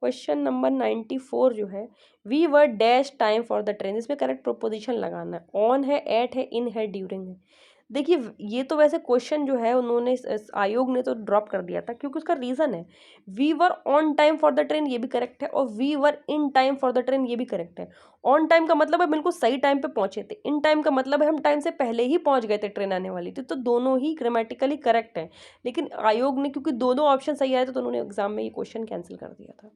क्वेश्चन नंबर 94 जो है, we were dash time for the train, इसमें करेक्ट प्रोपोजिशन लगाना है। ऑन है, एट है, इन है, ड्यूरिंग है। देखिए ये तो वैसे क्वेश्चन जो है उन्होंने इस आयोग ने तो ड्रॉप कर दिया था, क्योंकि उसका रीज़न है we were on time for the train, ये भी करेक्ट है, और we were in time for the train, ये भी करेक्ट है। ऑन टाइम का मतलब है बिल्कुल सही टाइम पे पहुंचे थे, इन टाइम का मतलब है हम टाइम से पहले ही पहुंच गए थे, ट्रेन आने वाली थी। तो दोनों ही ग्रामेटिकली करेक्ट है, लेकिन आयोग ने क्योंकि दोनों ऑप्शन सही आए थे तो उन्होंने एग्जाम में ये क्वेश्चन कैंसिल कर दिया था।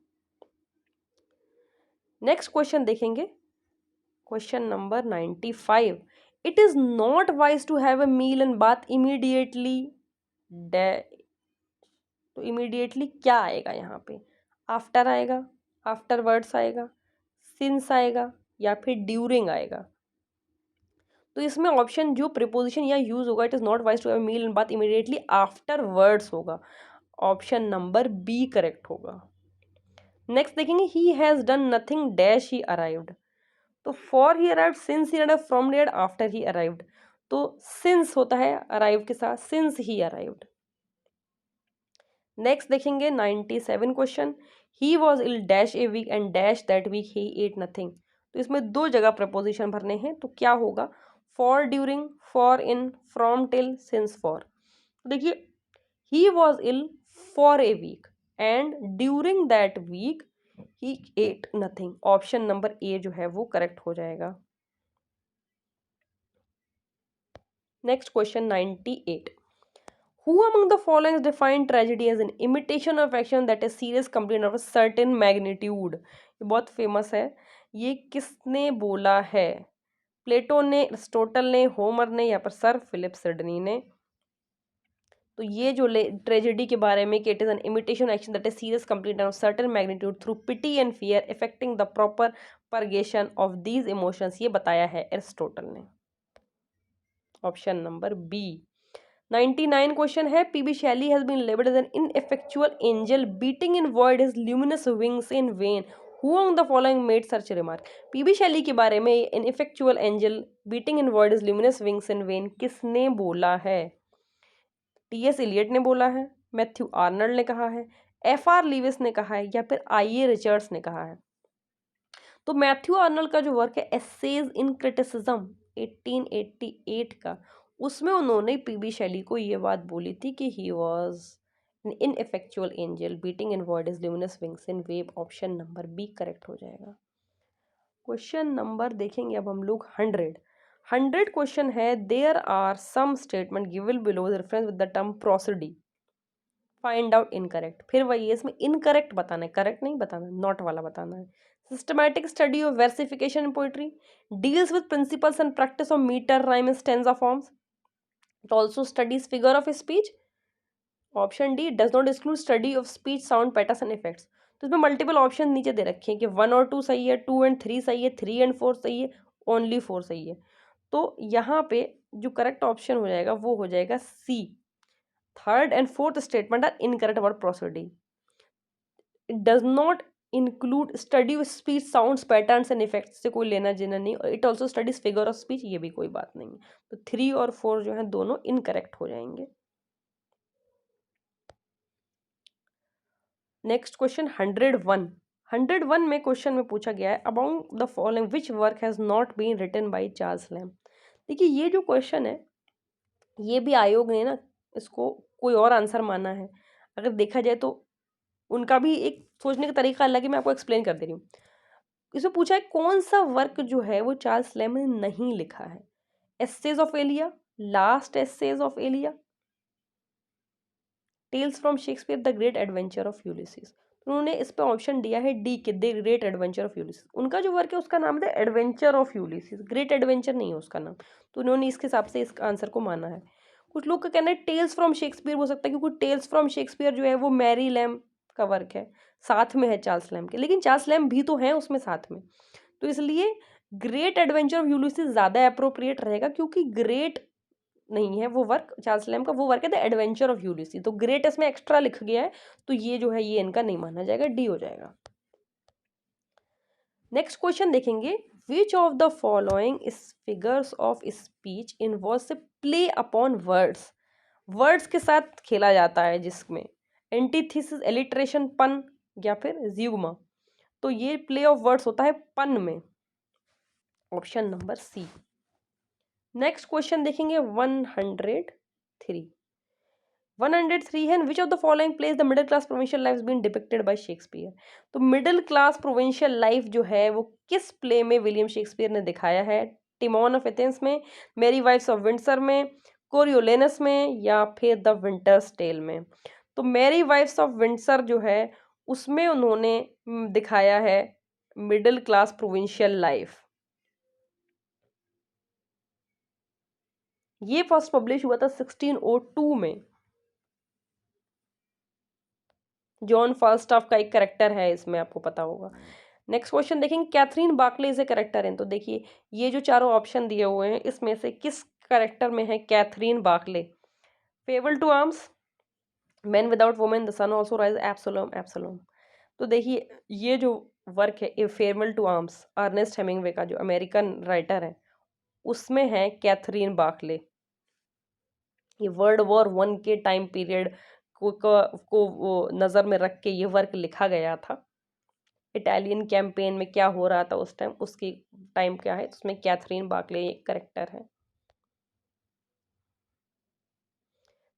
नेक्स्ट क्वेश्चन देखेंगे, question number 95, it is not wise to have a meal and bath immediately. तो इमीडिएटली क्या आएगा यहाँ पे? आफ्टर आएगा, आफ्टर वर्ड्स आएगा, सिंस आएगा, या फिर ड्यूरिंग आएगा? तो इसमें ऑप्शन जो प्रीपोजिशन या यूज होगा, it is not wise to have a meal and bath immediately, afterwards होगा। ऑप्शन नंबर बी करेक्ट होगा। नेक्स्ट देखेंगे, he has done nothing dash he arrived. तो for he arrived, since he arrived, from dead, after he arrived. तो since होता है arrive के साथ, since he arrived. Next देखेंगे 97 question, he was ill dash a week and dash that week he ate nothing. तो इसमें दो जगह प्रपोजिशन भरने हैं, तो क्या होगा? For during, for in, from till, since for. तो देखिए he was ill for a week and during that week he ate nothing. Option number A जो है वो करेक्ट हो जाएगा। Next question 98, who among the following is defined tragedy as an imitation of action that is serious, complete of a certain magnitude? ये बहुत famous है, ये किसने बोला है? प्लेटो ने, अरिस्टोटल ने, होमर ने, या पर सर फिलिप सिडनी ने? तो ये जो ट्रेजेडी के बारे में कि it is an imitation action that is serious, complete of certain magnitude through pity and fear effecting the proper purgation of these emotions, ये बताया है अरिस्टोटल ने। Option number B. 99 क्वेश्चन है, PB Shelley has been labelled as an ineffectual angel beating in word his luminous wings in vain, who among the following made such remark? P B Shelley के बारे में ineffectual angel beating in word his luminous wings in when किसने बोला है? TS Elliot ने बोला है, Matthew Arnold ने कहा है, एफआर लीविस ने कहा है, या फिर आईए रिचर्ड्स ने कहा है? तो मैथ्यू आर्नल्ड का जो वर्क है एसेज इन क्रिटिसिज्म 1888 का, उसमें उन्होंने पीबी शैली को ये बात बोली थी कि he was an ineffectual angel beating in word is luminous wings in wave. Option number B correct हो जाएगा। क्वेश्चन नंबर देखेंगे अब हम लोग 100 क्वेश्चन है, there are some statement given below the reference with the term prosody, find out incorrect. फिर वही है, इसमें इनकरेक्ट बताना है, करेक्ट नहीं बताना, नॉट वाला बताना है। Systematic study of versification in poetry deals with principles and practice of metre, rhyme and stanza forms. It also studies figure of speech. Option D does not exclude study of speech, sound patterns and effects. तो इसमें multiple option नीचे दे रखे हैं कि 1 और 2 सही है, 2 and 3 सही है, 3 एंड 4 सही है, ओनली 4 सही है। तो यहाँ पे जो करेक्ट ऑप्शन हो जाएगा वो हो जाएगा C, third and fourth statement are incorrect about proceeding. It does not include study of speech, sounds, patterns and effects से कोई लेना देना नहीं, और it also studies figure of speech, ये भी कोई बात नहीं है। तो 3 और 4 जो है दोनों इनकरेक्ट हो जाएंगे। नेक्स्ट क्वेश्चन 101 में क्वेश्चन में पूछा गया है about the following which work has not been written by Charles Lamb. देखिए ये जो क्वेश्चन है ये भी आयोग ने ना इसको कोई और आंसर माना है। अगर देखा जाए तो उनका भी एक सोचने का तरीका अलग है, मैं आपको एक्सप्लेन कर दे रही हूँ। इसमें पूछा है कौन सा वर्क जो है वो चार्ल्स लैम्ब ने नहीं लिखा है? Essays of Elia, last essays of Elia, tales from Shakespeare, the great adventure of Ulysses. तो उन्होंने इस पे ऑप्शन दिया है डी के, the great adventure of Ulysses. उनका जो वर्क है उसका नाम है adventure of Ulysses, great adventure नहीं है उसका नाम। तो उन्होंने इसके हिसाब से इस आंसर को माना है। कुछ लोग का कहना है टेल्स फ्रॉम शेक्सपियर हो सकता है, क्योंकि टेल्स फ्रॉम शेक्सपियर जो है वो मैरी लैम्ब का वर्क है, साथ में है चार्ल्स लैम्ब के, लेकिन चार्ल्स लैम्ब भी तो हैं उसमें साथ में। तो इसलिए ग्रेट एडवेंचर ऑफ यूलिसिस ज़्यादा अप्रोप्रिएट रहेगा, क्योंकि ग्रेट नहीं है वो वर्क, चार्ल्स लैम्ब का वो वर्क है द एडवेंचर ऑफ यूलिसिस। तो ग्रेट इसमें एक्स्ट्रा लिख गया है, तो ये जो है ये इनका नहीं माना जाएगा, डी हो जाएगा। नेक्स्ट क्वेश्चन देखेंगे, which of the following is figures of speech involves a play upon words. Words के साथ खेला जाता है जिसमें एंटीथेसिस, एलिट्रेशन, पन, या फिर ज्यूगमा। तो ये प्ले ऑफ वर्ड्स होता है पन में। Option number C. Next question देखेंगे 103। 103 है, which of the following place the middle class provincial life been depicted by Shakespeare. तो मिडिल क्लास प्रोविंशियल लाइफ जो है वो किस प्ले में विलियम शेक्सपियर ने दिखाया है? टिमोन ऑफ एथेंस में, मेरी वाइफ्स ऑफ विंडसर में, कोरियोलेनस में, या फिर द विंटर्स टेल में। तो मेरी वाइफ्स ऑफ विंडसर जो है उसमें उन्होंने दिखाया है मिडिल क्लास प्रोविंशियल लाइफ। ये फर्स्ट पब्लिश हुआ था 1602 में। जॉन फाल्स्टाफ का एक करेक्टर है इसमें, आपको पता होगा। नेक्स्ट क्वेश्चन देखेंगे, Catherine Barkley is a character in. तो देखिए ये जो चारों ऑप्शन दिए हुए हैं इसमें से किस करेक्टर में है Catherine Barkley? Fable to arms, man without women, the sun also rise, Absalom Absalom. तो देखिए ये जो वर्क है a fable to arms, Ernest Hemingway का जो अमेरिकन राइटर है, उसमें है कैथरीन बार्कले। ये वर्ल्ड वॉर 1 के टाइम पीरियड को वो नज़र में रख के ये वर्क लिखा गया था। इटालियन कैंपेन में क्या हो रहा था उस टाइम, उसकी टाइम क्या है, उसमें कैथरीन बार्कले एक करेक्टर है।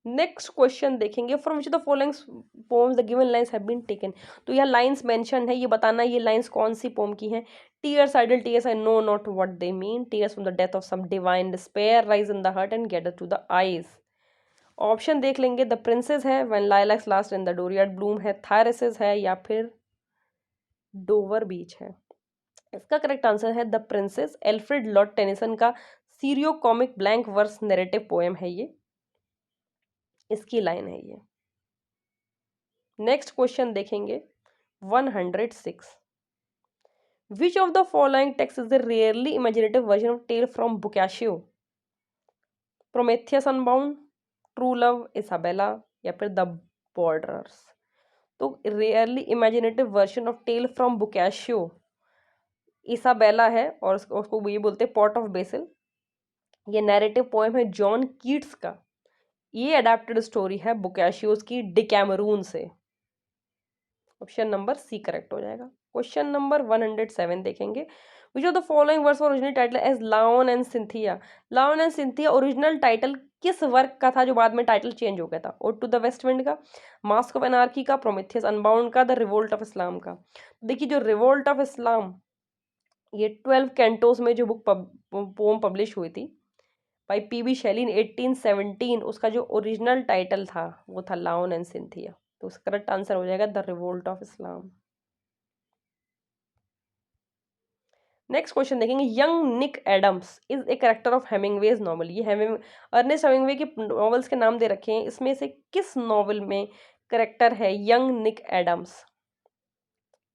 नेक्स्ट क्वेश्चन देखेंगे, from which the following poems the given lines have been taken. तो यह लाइंस मेंशन है, ये बताना ये लाइंस कौन सी पोम की हैं। Tears idle tears, I know not what they mean, tears from the death of some divine despair rise in the heart and get to the eyes. Option देख लेंगे, द प्रिंसेस है, when lilacs last in the dooryard bloom है, Thyrsis है, या फिर Dover beach है। इसका correct answer है the princess. Alfred Lord Tennyson का serio comic blank verse narrative poem है ये, इसकी लाइन है ये। नेक्स्ट क्वेश्चन देखेंगे 106। Which of the following text is the rarely imaginative version of tale from Boccaccio? Prometheus unbound, true love, Isabella, या फिर the borderers. तो rarely imaginative version of tale from Boccaccio Isabella है, और उसको ये बोलते हैं पॉट ऑफ बेसिल। ये नैरेटिव पोएम है जॉन कीट्स का। ये अडेप्टेड स्टोरी है बोकाशियोस की डिकैमरून से। ऑप्शन नंबर सी करेक्ट हो जाएगा। क्वेश्चन नंबर 107 देखेंगे, which of the following words original title as Laon and Cynthia. Laon and Cynthia original title किस वर्क का था जो बाद में टाइटल चेंज हो गया था? Ode to the west wind का, मास्क ऑफ एनार्की का, प्रोमेथियस अनबाउंड का, द रिवोल्ट ऑफ इस्लाम का। देखिए जो रिवोल्ट ऑफ इस्लाम ये 12 कैंटोस में जो बुक पोम पब्लिश हुई थी बाई पीबी शैली इन 1817, उसका जो ओरिजिनल टाइटल था वो था लाओन एंड सिंथिया। तो उसका करेक्ट आंसर हो जाएगा the revolt of Islam. Next question देखेंगे, young Nick Adams is a character of Hemingway's novel. ये अर्नेस्ट हेमिंगवे के नॉवेल्स के नाम दे रखे हैं, इसमें से किस नॉवल में करेक्टर है young Nick Adams?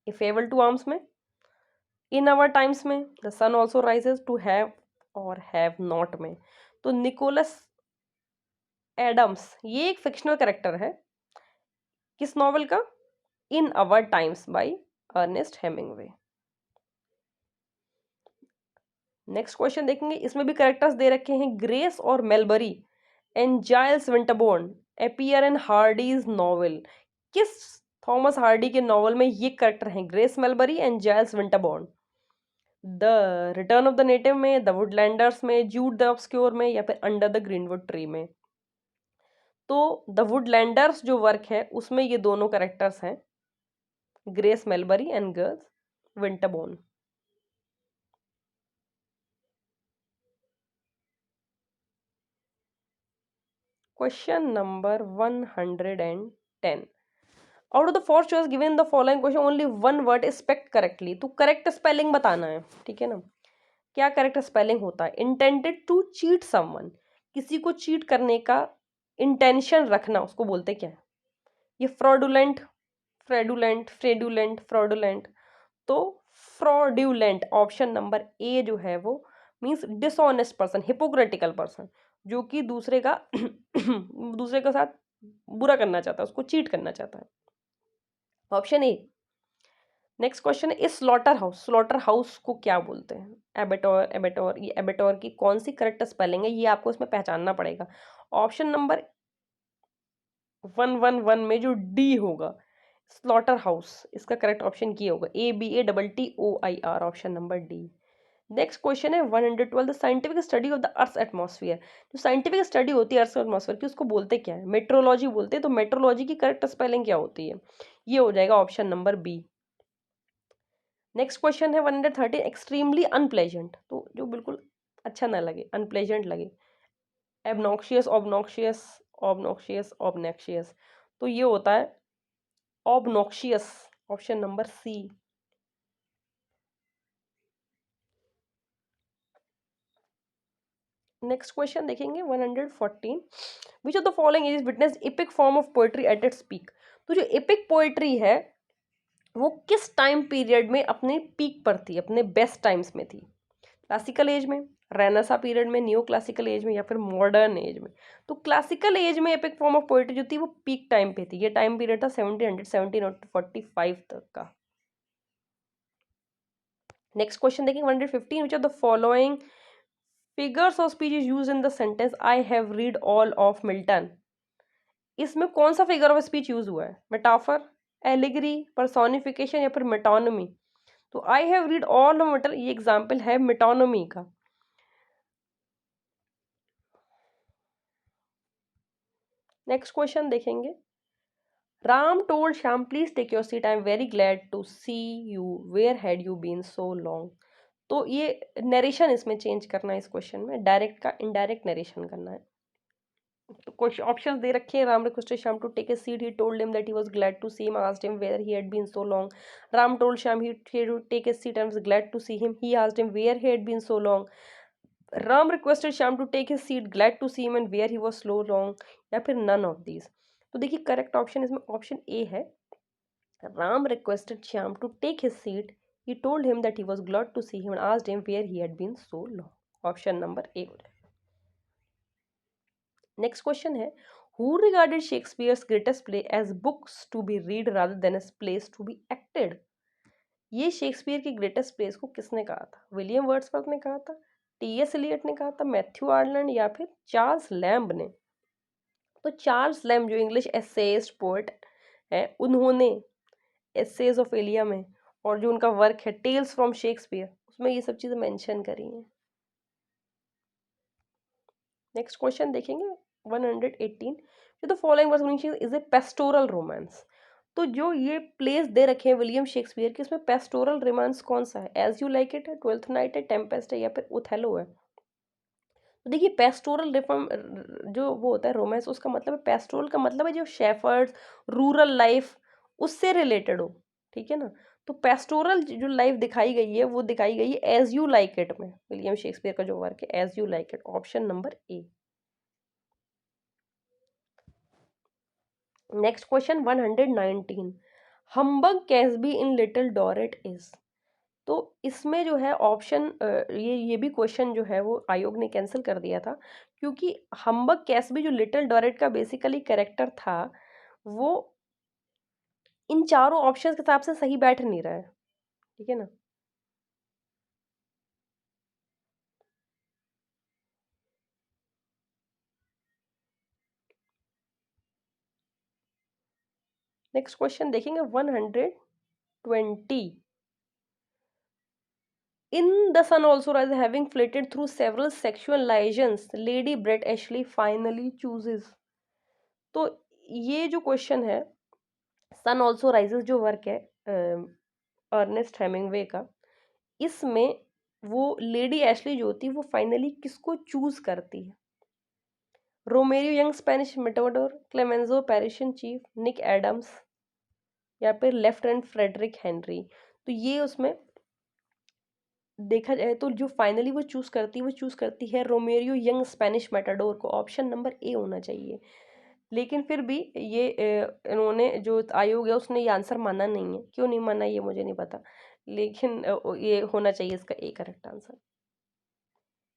A fable to arms में, इन आवर टाइम्स में, the sun also rises, to have और हैव नॉट में। तो निकोलस एडम्स ये एक फिक्शनल कैरेक्टर है किस नॉवल का? In our times by Ernest Hemingway. Next question देखेंगे, इसमें भी कैरेक्टर्स दे रखे हैं, ग्रेस और Melbury and Giles Winterborne appear in Hardy's novel. किस थॉमस हार्डी के नॉवल में ये कैरेक्टर हैं, Grace Melbury and Giles Winterborne? The return of the native में, द वुडलैंडर्स में, जूड द ऑब्सक्योर में, या फिर अंडर द ग्रीनवुड ट्री में? तो द वुडलैंडर्स जो वर्क है उसमें ये दोनों कैरेक्टर्स हैं, Grace Melbury and Giles Winterborne. Question number 110, out of the four choice given the following question only one word is spelt correctly. तो करेक्ट स्पेलिंग बताना है, ठीक है ना। क्या करेक्ट स्पेलिंग होता है? इंटेंडेड टू चीट समवन, किसी को चीट करने का इंटेंशन रखना, उसको बोलते क्या है? ये फ्रॉडुलेंट, फ्रेडुलेंट, फ्रेडुलेंट, फ्रॉडुलेंट। तो फ्रॉड्यूलेंट ऑप्शन नंबर ए जो है वो means dishonest person, hypocritical person, जो कि दूसरे का दूसरे के साथ बुरा करना चाहता है, उसको चीट करना चाहता है। ऑप्शन ए। नेक्स्ट क्वेश्चन है, स्लॉटर हाउस को क्या बोलते हैं? एबेटोर, एबेटोर, ये एबेटोर की कौन सी करेक्ट स्पेलिंग है ये आपको इसमें पहचानना पड़ेगा। ऑप्शन नंबर 111 में जो डी होगा स्लॉटर हाउस, इसका करेक्ट ऑप्शन क्या होगा? ABATTOIR, option number D. Next question है 112, the scientific study of the earth atmosphere. जो साइंटिफिक स्टडी होती है अर्थ एटमॉस्फेयर की, उसको बोलते क्या है? मेट्रोलॉजी बोलते हैं। तो मेट्रोलॉजी की करेक्ट स्पेलिंग क्या होती है? ये हो जाएगा option number B. Next question है 113, एक्सट्रीमली अनप्लेजेंट, तो जो बिल्कुल अच्छा ना लगे, अनप्लेजेंट लगे। एबनॉक्शियस, ऑबनॉक्शियस, ऑबनॉक्शियस, ऑबनॉक्शियस, तो ये होता है obnoxious, option number C. Next question देखेंगे 114, which of the following is witness epic form of poetry at its peak. तो जो एपिक पोएट्री है वो किस टाइम पीरियड में अपने पीक पर थी, अपने बेस्ट टाइम्स में थी? क्लासिकल एज में, रेनेसा पीरियड में, न्यू क्लासिकल एज में, या फिर मॉडर्न एज में? तो क्लासिकल एज में एपिक फॉर्म ऑफ पोएट्री जो थी वो पीक टाइम पे थी। ये टाइम पीरियड था 1717 तक का। नेक्स्ट क्वेश्चन देखिए 115, विच of the following figures of speech is used in the sentence I have read all of Milton. इसमें कौन सा फिगर ऑफ स्पीच यूज हुआ है? मेटाफर, एलिगरी, पर्सोनिफिकेशन, या फिर मेटोनमी? तो I have read all of Milton, ये example है मेटोनमी का। नेक्स्ट क्वेश्चन देखेंगे, Ram told Shyam please take your seat, I am very glad to see you, where had you been so long. तो ये narration इसमें चेंज करना है, इस क्वेश्चन में डायरेक्ट का इनडायरेक्ट नरेशन करना है। तो कुछ ऑप्शंस दे रखे हैं, Ram requested Shyam to take a seat, he told him that he was glad to see him, asked him where he had been so long. Ram told Shyam he to take a seat and was glad to see him, he asked him where he had been so long. Ram requested Shyam to take his seat, glad to see him and where he was so long, या फिर none of these? तो देखिए correct option इसमें option A है, Ram requested Shyam to take his seat, he told him that he was glad to see him and asked him where he had been so long, option number ए हो जाएगा। Next question है, who regarded Shakespeare's greatest play as books to be read rather than as plays to be acted? ये Shakespeare की greatest place को किसने कहा था? William Wordsworth ने कहा था, टी.एस. एलियट ने कहा था, मैथ्यू आर्लैंड, या फिर चार्ल्स लैम्ब ने? तो चार्ल्स लैम्ब जो इंग्लिश एसेइस्ट पोएट है, उन्होंने एसेज ऑफ एलिया में और जो उनका वर्क है टेल्स फ्रॉम शेक्सपियर, उसमें ये सब चीज़ें मेंशन करी हैं। नेक्स्ट क्वेश्चन देखेंगे 118, जो the following verse is a pastoral romance. तो जो ये प्लेस दे रखे हैं विलियम शेक्सपियर के, इसमें पेस्टोरल रोमांस कौन सा है? एज यू लाइक इट है, ट्वेल्थ नाइट है, टेम्पेस्ट है, या फिर ओथेलो है? तो देखिए पेस्टोरल रिफॉर्म जो वो होता है रोमांस, उसका मतलब है, पेस्टोरल का मतलब है जो शेफर्ड्स, रूरल लाइफ, उससे रिलेटेड हो, ठीक है ना? तो पेस्टोरल जो लाइफ दिखाई गई है वो दिखाई गई है एज यू लाइक इट में, विलियम शेक्सपियर का जो वर्क है as you like it, option number A. Next question 119, humbug Casby in Little Dorrit is. तो इसमें जो है ऑप्शन ये भी क्वेश्चन जो है वो आयोग ने कैंसिल कर दिया था, क्योंकि हम्बग कैसबी जो लिटिल डॉरेट का बेसिकली कैरेक्टर था, वो इन चारों ऑप्शंस के हिसाब से सही बैठ नहीं रहा है, ठीक है ना? नेक्स्ट क्वेश्चन देखेंगे 120, in the sun also Rise having flitted through several sexual liaisons, Lady Brett Ashley finally chooses. तो ये जो क्वेश्चन है, सन ऑल्सो राइजेस जो वर्क है अर्नेस्ट हेमिंगवे का, इसमें वो लेडी एशली जो होती है वो फाइनली किसको चूज करती है? Romero young Spanish matador, Clemenceau Parisian chief, Nick Adams, या फिर लेफ्टिनेंट फ्रेडरिक हेनरी? तो ये उसमें देखा जाए तो जो फाइनली वो चूज करती है रोमेरियो यंग स्पेनिश मेटाडोर को, ऑप्शन नंबर ए होना चाहिए। लेकिन फिर भी ये इन्होंने जो आयोग है उसने ये आंसर माना नहीं है, क्यों नहीं माना ये मुझे नहीं पता, लेकिन ये होना चाहिए इसका a correct answer.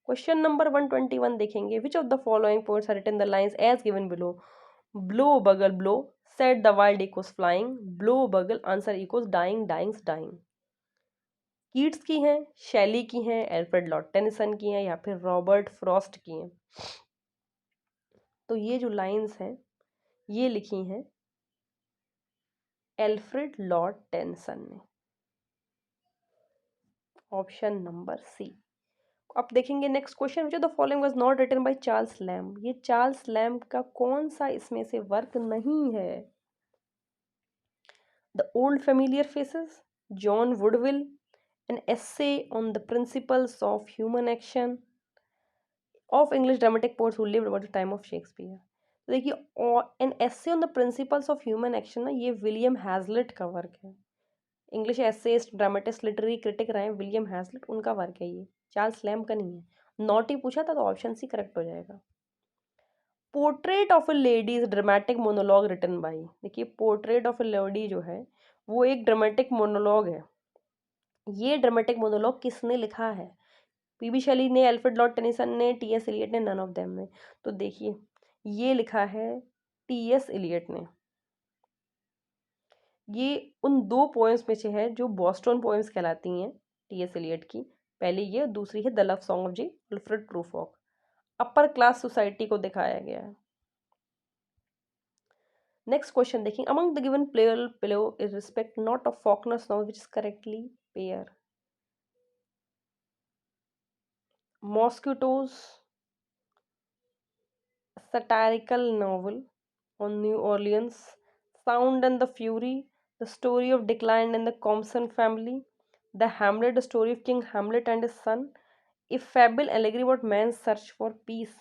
Question number 121 देखेंगे, which of the following points are written the lines as given below, blow bugle blow, set the wild equals flying, blow bugle answer equals dying dyings dying? Keats की हैं, शैली की हैं, Alfred Lord Tennyson की हैं, या फिर Robert Frost की हैं? तो ये जो लाइंस हैं ये लिखी हैं एल्फ्रेड लॉर्ड टेनिसन ने। Option number C. अब देखेंगे next question, which of the following was not written by Charles Lamb. ये चार्ल्स लैम्ब का कौन सा इसमें से वर्क नहीं है? The old familiar faces, John Woodvil, an essay on the principles of human action, of English dramatic poets who lived about the time of Shakespeare. तो देखिए an essay on the principles of human action ना, ये William Hazlitt का work है। English essayist, dramatist, literary critic रहे William Hazlitt, उनका work है ये, चार्ल्स लैम्ब का नहीं है। नॉट ही पूछा था तो ऑप्शन सी करेक्ट हो जाएगा। Portrait of a lady is dramatic monologue written by. देखिए पोर्ट्रेट ऑफ अ लेडी जो है वो एक ड्रामेटिक मोनोलॉग है। ये ड्रामेटिक मोनोलॉग किसने लिखा है? पीबी शेली ने, अल्फ्रेड लॉर्ड टेनिसन ने, टीएस इलियट ने, नन ऑफ देम ने। तो देखिए ये लिखा है टीएस इलियट ने। ये उन दो पोएम्स में से है जो बॉस्टन पोएम्स कहलाती हैं टीएस इलियट की। पहली ये, दूसरी है the love song of J Alfred Prufrock. Upper class society को दिखाया गया है। नेक्स्ट क्वेश्चन देखिए, among the given player below is respect not of Faulkner's known which is correctly pair. Mosquitoes, satirical novel on New Orleans, Sound and the Fury, The Story of Decline in the Compson Family, The Hamlet, The Story of King Hamlet and His Son, A Fable Allegory about Man's Search for Peace।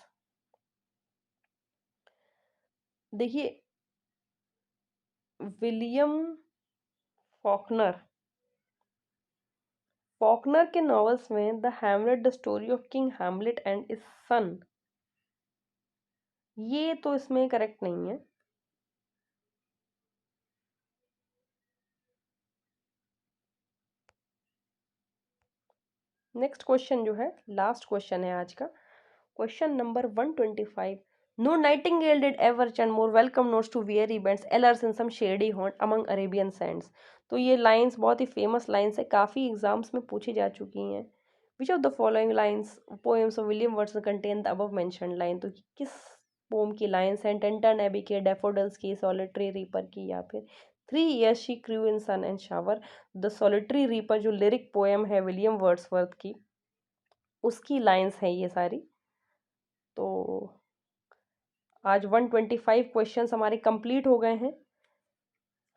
देखिए William Faulkner, Faulkner के novels में the Hamlet, the story of king Hamlet and his son, ये तो इसमें correct नहीं है। Next question जो है लास्ट क्वेश्चन है आज का, question number 125। No nightingale did ever chant more welcome notes to weary bands travellers in some shady haunt among Arabian sands. तो ये लाइंस बहुत ही फेमस लाइंस है, काफ़ी एग्जाम्स में पूछी जा चुकी हैं। Which of the following lines poems of William Wordsworth contain the above mentioned line. तो किस पोम की लाइंस हैं? टेंटन एबी के, डेफोडिल्स की, सॉलिटरी रीपर की, या फिर 3 years she grew in sun and shower. The solitary reaper जो लिरिक पोएम है विलियम वर्ड्सवर्थ की, उसकी लाइंस हैं ये सारी। तो आज 125 क्वेश्चंस हमारे कंप्लीट हो गए हैं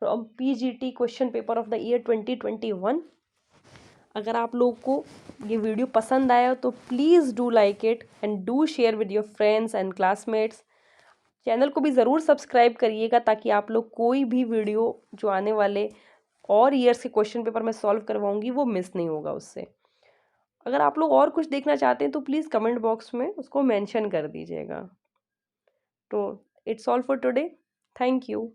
from PGT question paper of the year 2021। अगर आप लोग को ये वीडियो पसंद आया तो please do like it and do share with your friends and classmates. Channel को भी ज़रूर सब्सक्राइब करिएगा ताकि आप लोग कोई भी वीडियो जो आने वाले और ईयर्स के क्वेश्चन पेपर में सॉल्व करवाऊंगी वो मिस नहीं होगा उससे। अगर आप लोग और कुछ देखना चाहते हैं तो प्लीज़ कमेंट बॉक्स में उसको मेंशन कर दीजिएगा। तो it's all for today, thank you.